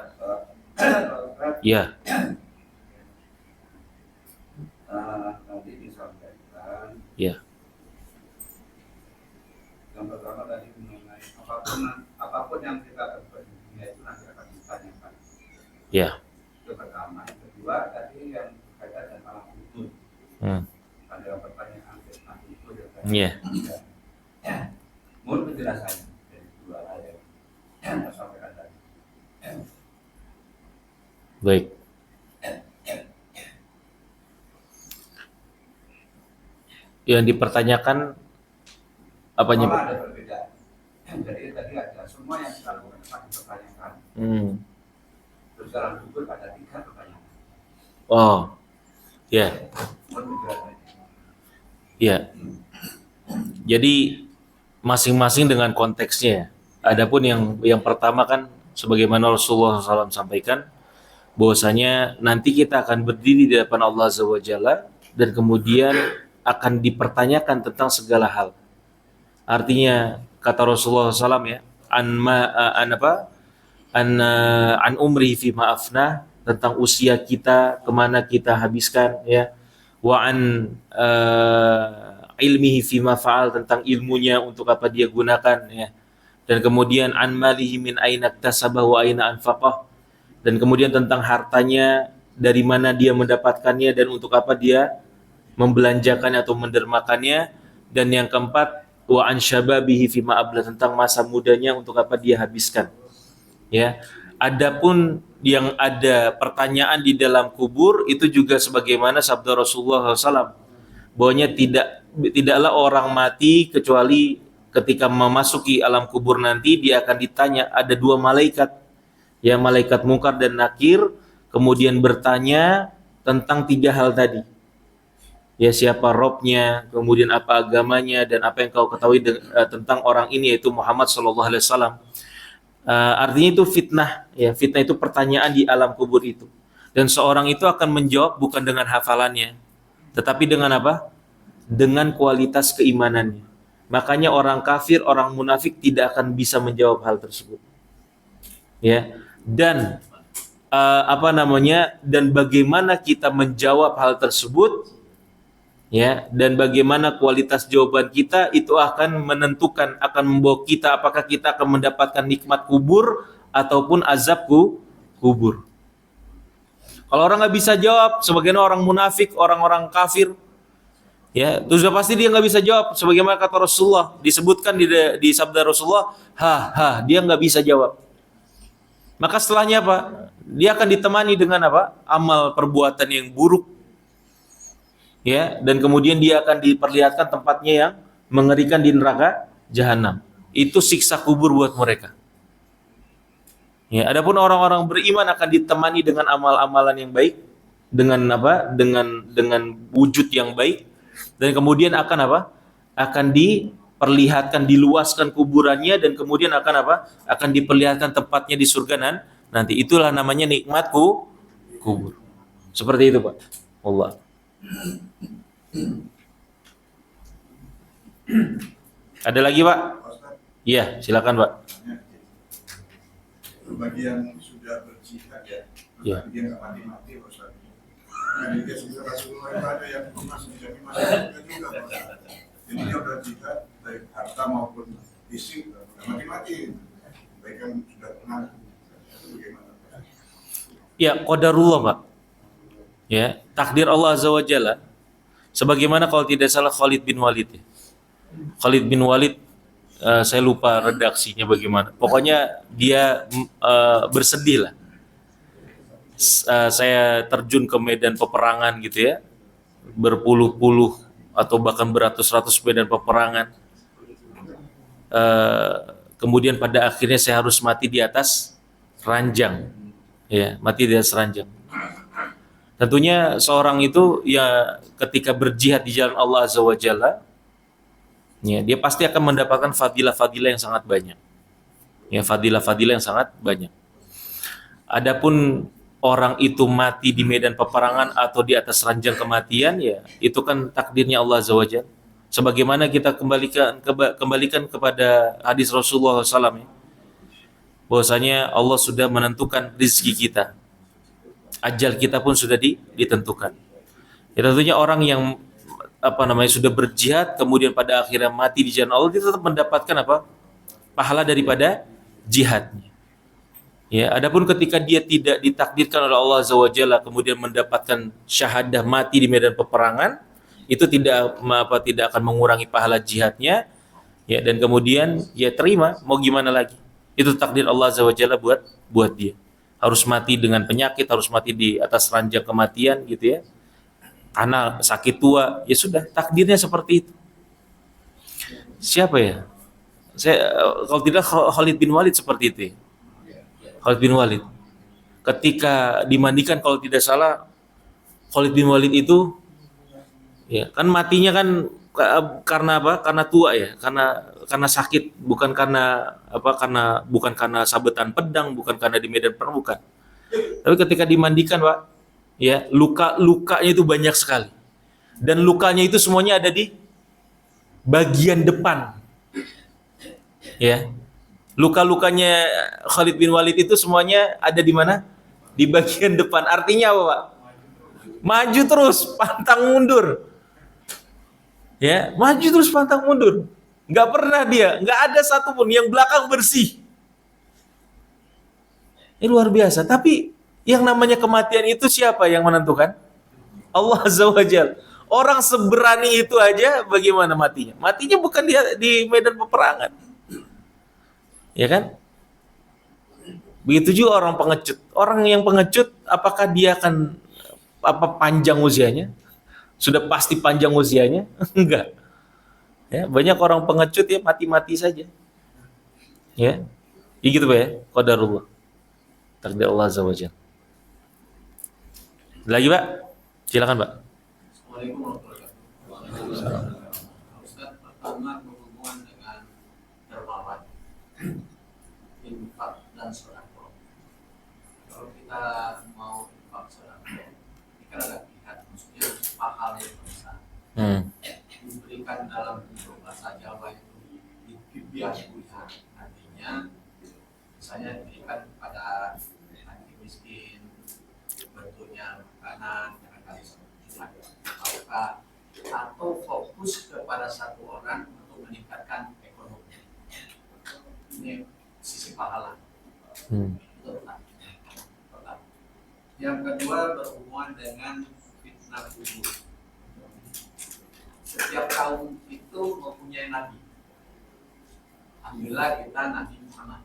Ya. Tadi disampaikan. Ya. Yang pertama tadi mengenai apapun yang kita dapat di dunia itu nanti akan ditanyakan. Ya. Itu pertama. Yang kedua tadi yang berkaitan dengan alam kubur. Ada pertanyaan tentang kubur yang tadi. Iya. Mohon penjelasannya dari dua ayat yang saya sampaikan tadi. Baik. Yang dipertanyakan apanya, Pak? Ada perbedaan. Jadi tadi ada semua yang kita lakukan akan dipertanyakan. Terus dalam kubur ada 3 pertanyaan. Oh, ya. Mohon penjelasannya. Ya. Jadi masing-masing dengan konteksnya. Adapun yang pertama kan sebagaimana Rasulullah SAW sampaikan bahwasanya nanti kita akan berdiri di depan Allah Azza wa Jalla dan kemudian akan dipertanyakan tentang segala hal. Artinya kata Rasulullah SAW ya, an umri fi ma'afna, tentang usia kita, kemana kita habiskan ya, wa an ilmihi fi ma fa'al, tentang ilmunya untuk apa dia gunakan ya, dan kemudian an malihi min aina iktasaba wa aina anfaqah, dan kemudian tentang hartanya, dari mana dia mendapatkannya dan untuk apa dia membelanjakannya atau mendermakannya, dan yang keempat wa an syababihi fi ma abla, tentang masa mudanya untuk apa dia habiskan ya. Adapun yang ada pertanyaan di dalam kubur itu juga sebagaimana sabda Rasulullah SAW, bahwanya tidaklah orang mati kecuali ketika memasuki alam kubur nanti dia akan ditanya, ada 2 malaikat ya, malaikat Munkar dan Nakir, kemudian bertanya tentang 3 hal tadi ya, siapa Robnya, kemudian apa agamanya, dan apa yang kau ketahui tentang orang ini, yaitu Muhammad SAW. Artinya itu fitnah ya, fitnah itu pertanyaan di alam kubur itu, dan seorang itu akan menjawab bukan dengan hafalannya tetapi dengan apa? dengan kualitas keimanannya. Makanya orang kafir, orang munafik tidak akan bisa menjawab hal tersebut. Ya. Dan dan bagaimana kita menjawab hal tersebut, ya, dan bagaimana kualitas jawaban kita itu akan menentukan, akan membawa kita apakah kita akan mendapatkan nikmat kubur ataupun azab kubur. Kalau orang nggak bisa jawab, sebagaimana orang munafik, orang-orang kafir, ya, itu sudah pasti dia nggak bisa jawab. Sebagaimana kata Rasulullah, disebutkan di sabda Rasulullah, dia nggak bisa jawab. Maka setelahnya apa? Dia akan ditemani dengan apa? Amal perbuatan yang buruk, ya, dan kemudian dia akan diperlihatkan tempatnya yang mengerikan di neraka jahanam. Itu siksa kubur buat mereka. Ya, adapun orang-orang beriman akan ditemani dengan amal-amalan yang baik, dengan apa? Dengan wujud yang baik, dan kemudian akan apa? Akan diperlihatkan, diluaskan kuburannya, dan kemudian akan apa? Akan diperlihatkan tempatnya di surga nanti. Itulah namanya nikmat kubur. Seperti itu, Pak. Allah. Ada lagi, Pak? Iya, silakan, Pak. Bagi yang sudah berjihad ya, Ya. dia nggak mati-mati Ustaz. Nah, di kisah Rasulullah itu ada yang masih jadi masyarakat juga Ustaz. Jadi dia berjihad baik harta maupun fisik nggak mati-mati. Baik yang sudah pernah bagaimana? Ya, qadarullah, Pak. Ya, takdir Allah Azza wa Jalla. Sebagaimana kalau tidak salah Khalid bin Walid. Ya. Khalid bin Walid, saya lupa redaksinya bagaimana. Pokoknya dia bersedih lah. Saya terjun ke medan peperangan gitu ya, berpuluh-puluh atau bahkan beratus-ratus medan peperangan. Kemudian pada akhirnya saya harus mati di atas ranjang, ya, mati di atas ranjang. Tentunya seorang itu ya ketika berjihad di jalan Allah Azza wa Jalla, ya, dia pasti akan mendapatkan fadilah-fadilah yang sangat banyak. Ya, fadilah-fadilah yang sangat banyak. Adapun orang itu mati di medan peperangan atau di atas ranjang kematian, ya, itu kan takdirnya Allah Azza wa Jalla. Sebagaimana kita kembalikan kepada hadis Rasulullah SAW, ya, bahwasanya Allah sudah menentukan rezeki kita. Ajal kita pun sudah ditentukan. Ya, tentunya orang yang sudah berjihad kemudian pada akhirnya mati di jalan Allah, dia tetap mendapatkan apa? Pahala daripada jihadnya. Ya, adapun ketika dia tidak ditakdirkan oleh Allah Azza wa Jalla kemudian mendapatkan syahadah mati di medan peperangan, itu tidak akan mengurangi pahala jihadnya, ya, dan kemudian ya terima, mau gimana lagi. Itu takdir Allah Azza wa Jalla buat dia. Harus mati dengan penyakit, harus mati di atas ranjang kematian gitu ya. Karena sakit tua, ya sudah, takdirnya seperti itu. Siapa ya? Kalau tidak Khalid bin Walid seperti itu. Ya. Khalid bin Walid. Ketika dimandikan kalau tidak salah, Khalid bin Walid itu, ya, kan matinya kan karena apa? Karena tua ya, karena sakit, bukan karena bukan karena sabetan pedang, bukan karena di medan perang, bukan. Tapi ketika dimandikan, Pak, ya, lukanya itu banyak sekali. Dan lukanya itu semuanya ada di bagian depan. Ya. Luka-lukanya Khalid bin Walid itu semuanya ada di mana? Di bagian depan. Artinya apa, Pak? Maju terus, pantang mundur. Ya, maju terus pantang mundur. Nggak pernah dia, nggak ada satupun yang belakang bersih. Ini luar biasa. Tapi yang namanya kematian itu siapa yang menentukan? Allah Azza wa Jalla. Orang seberani itu aja bagaimana matinya? Matinya bukan di medan peperangan. Ya kan? Begitu juga orang pengecut. Orang yang pengecut, apakah dia akan panjang usianya? Sudah pasti panjang usianya? Enggak. Ya, banyak orang pengecut ya mati-mati saja. Ya. Ya gitu, Pak, ya. Qadarullah. Takdir Allah Azza wa Jalla. Lagi, Pak? Silakan, Pak. Assalamualaikum warahmatullahi wabarakatuh. Ustaz, pertama berhubungan dengan dermawan, infak dan sedekah. Kalau kita mau infak sedekah, ini kan ada pihak, maksudnya pahalnya besar. kan dalam bentuk bahasa Jawa itu bibiah buha, artinya misalnya diberikan kepada anak miskin bentuknya makanan atau fokus kepada satu orang untuk meningkatkan ekonomi. Ini sisi pahala. Itu pertama. Yang kedua berhubungan dengan fitnah kubur. Setiap kaum itu mempunyai nabi. Alhamdulillah kita Nabi Muhammad.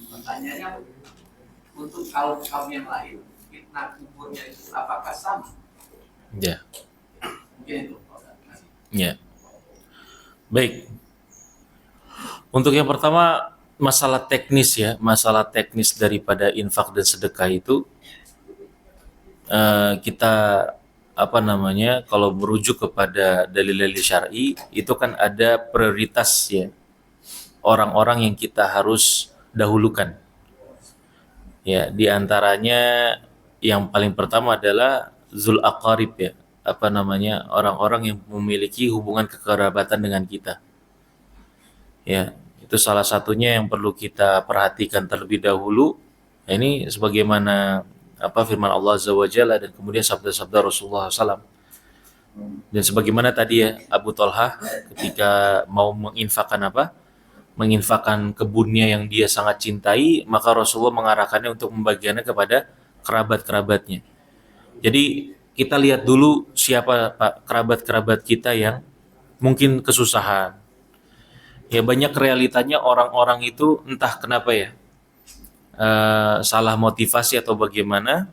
Pertanyaannya, untuk kaum yang lain, fitnah kuburnya itu apakah sama? Ya. Mungkin itu. Ya. Baik. Untuk yang pertama, masalah teknis ya, masalah teknis daripada infak dan sedekah itu kita kalau merujuk kepada dalil-dalil syar'i itu kan ada prioritas ya, orang-orang yang kita harus dahulukan. Ya, di antaranya yang paling pertama adalah zul aqarib ya, orang-orang yang memiliki hubungan kekerabatan dengan kita. Ya, itu salah satunya yang perlu kita perhatikan terlebih dahulu. Ini sebagaimana firman Allah Azza wa Jalla dan kemudian sabda-sabda Rasulullah SAW. Dan sebagaimana tadi ya Abu Talha ketika mau menginfakkan kebunnya yang dia sangat cintai, maka Rasulullah mengarahkannya untuk membagikannya kepada kerabat-kerabatnya. Jadi kita lihat dulu siapa kerabat-kerabat kita yang mungkin kesusahan. Ya banyak realitanya orang-orang itu entah kenapa ya, salah motivasi atau bagaimana,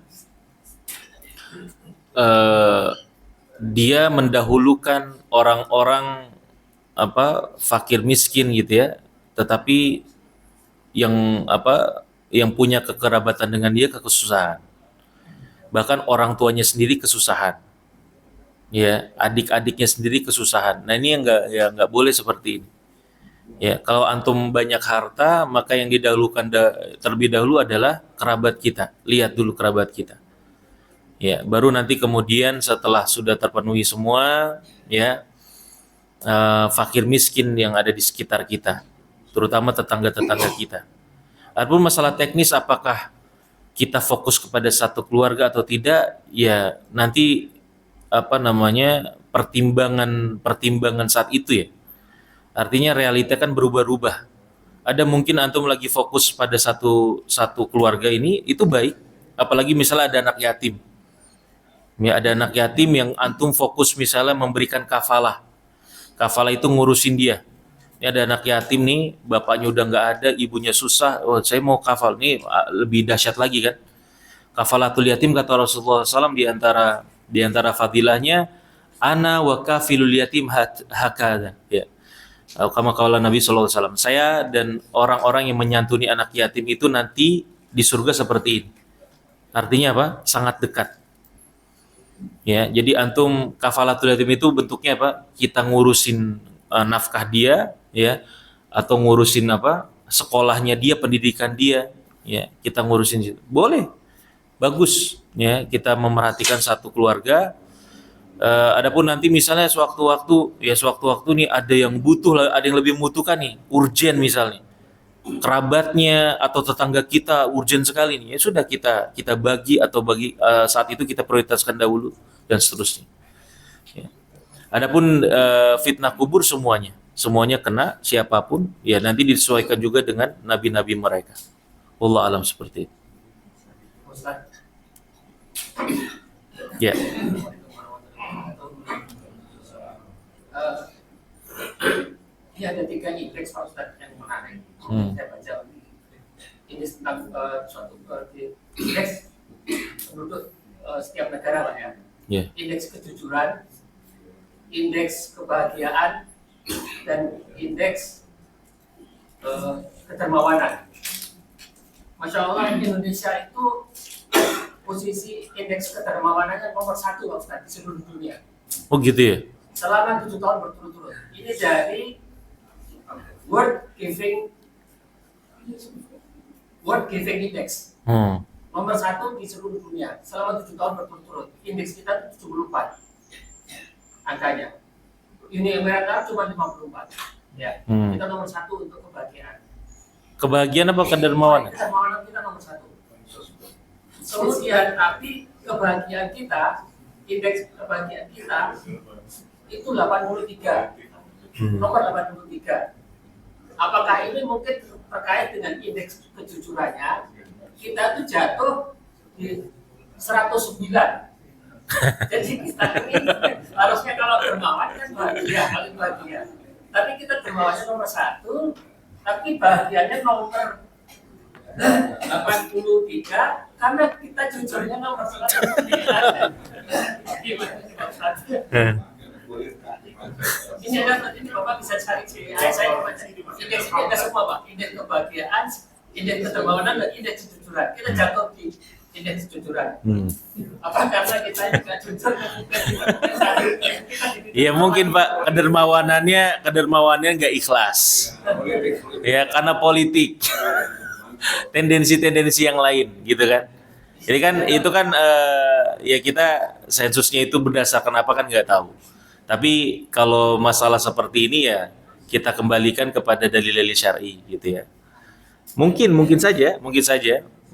dia mendahulukan orang-orang fakir miskin gitu ya, tetapi yang punya kekerabatan dengan dia kesusahan, bahkan orang tuanya sendiri kesusahan, ya adik-adiknya sendiri kesusahan. Nah ini yang nggak boleh seperti ini. Ya, kalau antum banyak harta, maka yang didahulukan terlebih dahulu adalah kerabat kita. Lihat dulu kerabat kita. Ya, baru nanti kemudian setelah sudah terpenuhi semua, ya fakir miskin yang ada di sekitar kita, terutama tetangga-tetangga kita. Adapun masalah teknis apakah kita fokus kepada satu keluarga atau tidak, ya nanti pertimbangan saat itu ya. Artinya realita kan berubah-ubah. Ada mungkin antum lagi fokus pada satu keluarga ini, itu baik. Apalagi misalnya ada anak yatim. Ya, ada anak yatim yang antum fokus misalnya memberikan kafalah. Kafalah itu ngurusin dia. Ini ada anak yatim nih, bapaknya udah nggak ada, ibunya susah. Oh, saya mau kafal. Nih lebih dahsyat lagi kan. Kafalatul yatim kata Rasulullah SAW di antara fadilahnya, ana wa kafilul yatim hakada. Ya. Kama qala Nabi SAW, saya dan orang-orang yang menyantuni anak yatim itu nanti di surga seperti ini. Artinya apa? Sangat dekat. Ya, jadi antum kafalatul yatim itu bentuknya apa? Kita ngurusin nafkah dia, ya, atau ngurusin sekolahnya dia, pendidikan dia, ya, kita ngurusin. Boleh, bagus, ya, kita memerhatikan satu keluarga. Adapun nanti misalnya sewaktu-waktu nih ada yang butuh, ada yang lebih membutuhkan nih, urgen misalnya, kerabatnya atau tetangga kita urgen sekali nih, ya sudah kita bagi atau saat itu kita prioritaskan dahulu dan seterusnya. Ya. Adapun fitnah kubur semuanya kena siapapun, ya nanti disesuaikan juga dengan nabi-nabi mereka. Wallahu alam seperti itu. Ya. Ini ada 3 indeks Pak Ustadz yang menarik. Saya baca ini tentang suatu indeks penduduk setiap negara Pak ya. Yeah. Indeks kejujuran, indeks kebahagiaan, dan indeks kedermawanan. Masya Allah Indonesia itu posisi indeks kedermawanannya nomor 1 Pak Ustadz di seluruh dunia. Oh gitu ya? Selama 7 tahun berturut-turut. Ini dari World Giving Index. Nomor 1 di seluruh dunia selama 7 tahun berturut-turut. Indeks kita 74 angkanya. Uni Emirat Arab cuma 54. Ya, kita nomor 1 untuk kebahagiaan. Kebahagiaan apa kedermawanan? Kedermawanan kita nomor 1. Kemudian tapi kebahagiaan kita, indeks kebahagiaan kita itu 83. Nomor 83. Apakah ini mungkin terkait dengan indeks kejujurannya? Kita itu jatuh di 109. Jadi kita ini harusnya kalau dermawan kan bahagia, paling bahagia. Tapi kita dermawannya nomor 1, tapi bahagianya nomor 83 karena kita jujurnya nomor 109. Ini ada nanti Bapak bisa cari saya baca indeks ada semua Pak, indeks kebahagiaan, indeks kedermawanan dan indeks kejujuran. Kita jatuh di indeks kejujuran. Apa karena kita tidak jujur? Ya mungkin Pak kedermawanannya nggak ikhlas. Ya karena politik. Tendensi-tendensi yang lain gitu kan. Jadi kan itu kan ya kita sensusnya itu berdasarkan apa kan nggak tahu. Tapi kalau masalah seperti ini ya kita kembalikan kepada dalil-dalil syar'i gitu ya. Mungkin saja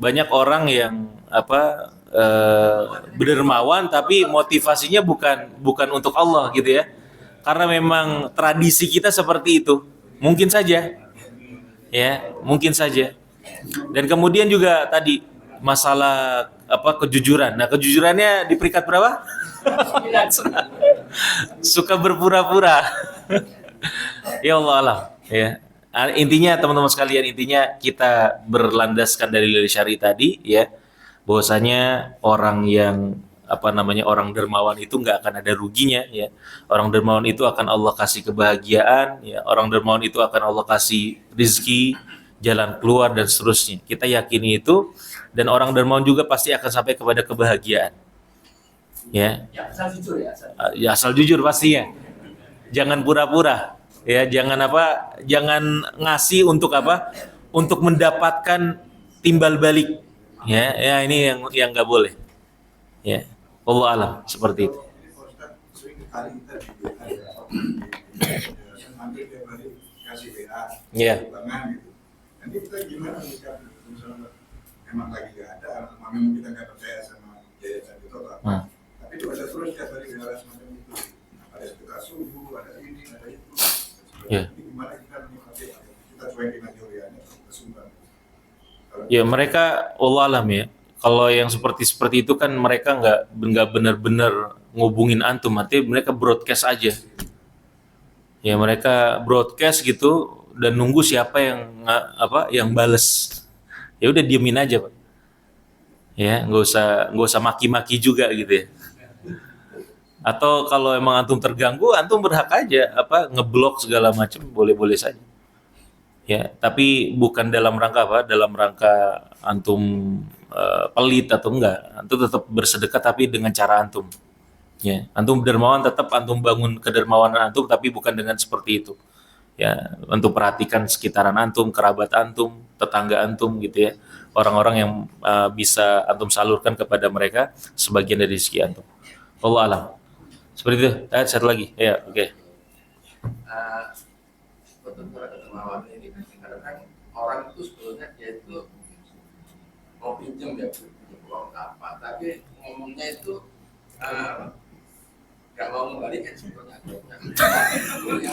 banyak orang yang berdermawan tapi motivasinya bukan untuk Allah gitu ya. Karena memang tradisi kita seperti itu. Mungkin saja. Ya, mungkin saja. Dan kemudian juga tadi masalah kejujuran. Nah, kejujurannya di peringkat berapa? Suka berpura-pura. Ya Allah alam, ya. Intinya teman-teman sekalian, kita berlandaskan dari syar'i tadi ya, bahwasanya orang yang orang dermawan itu nggak akan ada ruginya ya. Orang dermawan itu akan Allah kasih kebahagiaan ya. Orang dermawan itu akan Allah kasih rizki, jalan keluar dan seterusnya. Kita yakini itu, dan orang dermawan juga pasti akan sampai kepada kebahagiaan. Ya. Ya, asal jujur ya. Ya asal jujur pastinya. Jangan pura-pura. Ya, jangan ngasih untuk untuk mendapatkan timbal balik. Ya ini yang nggak boleh. Ya. Allah alam seperti itu. Ini Pak Ustadz, sering kali kita hampir tiap hari kasih WA, Iya. bangan gitu. Nanti kita gimana menyikapi itu? Misalnya emang lagi nggak ada, memang kita nggak percaya sama yayasan itu atau apa. Tapi itu ada terus tiap hari WA semacam itu. Ada sekitar subuh, ada ini, ada itu. Iya. Jadi gimana kita menyikapi? Kita cuekin aja WA-nya, kita sumber. Ya mereka Allah alam ya. Kalau yang seperti itu kan mereka nggak benar-benar ngubungin antum, artinya mereka broadcast aja. Ya mereka broadcast gitu dan nunggu siapa yang bales. Ya udah diemin aja Pak. Ya nggak usah maki-maki juga gitu ya. Atau kalau emang antum terganggu, antum berhak aja ngeblok segala macam, boleh-boleh saja. Ya, tapi bukan dalam rangka dalam rangka antum pelit atau enggak. Antum tetap bersedekah tapi dengan cara antum. Ya, antum dermawan tetap antum bangun kedermawanan antum tapi bukan dengan seperti itu. Ya, antum perhatikan sekitaran antum, kerabat antum, tetangga antum gitu ya. Orang-orang yang bisa antum salurkan kepada mereka sebagian dari rezeki antum. Allah alam. Seperti itu. Satu lagi. Ya, oke. Betul-betul kedermawanan ini kadang-kadang orang itu sebetulnya dia itu mau pinjam ya uang apa, tapi ngomongnya itu nggak mau membalikan sebetulnya.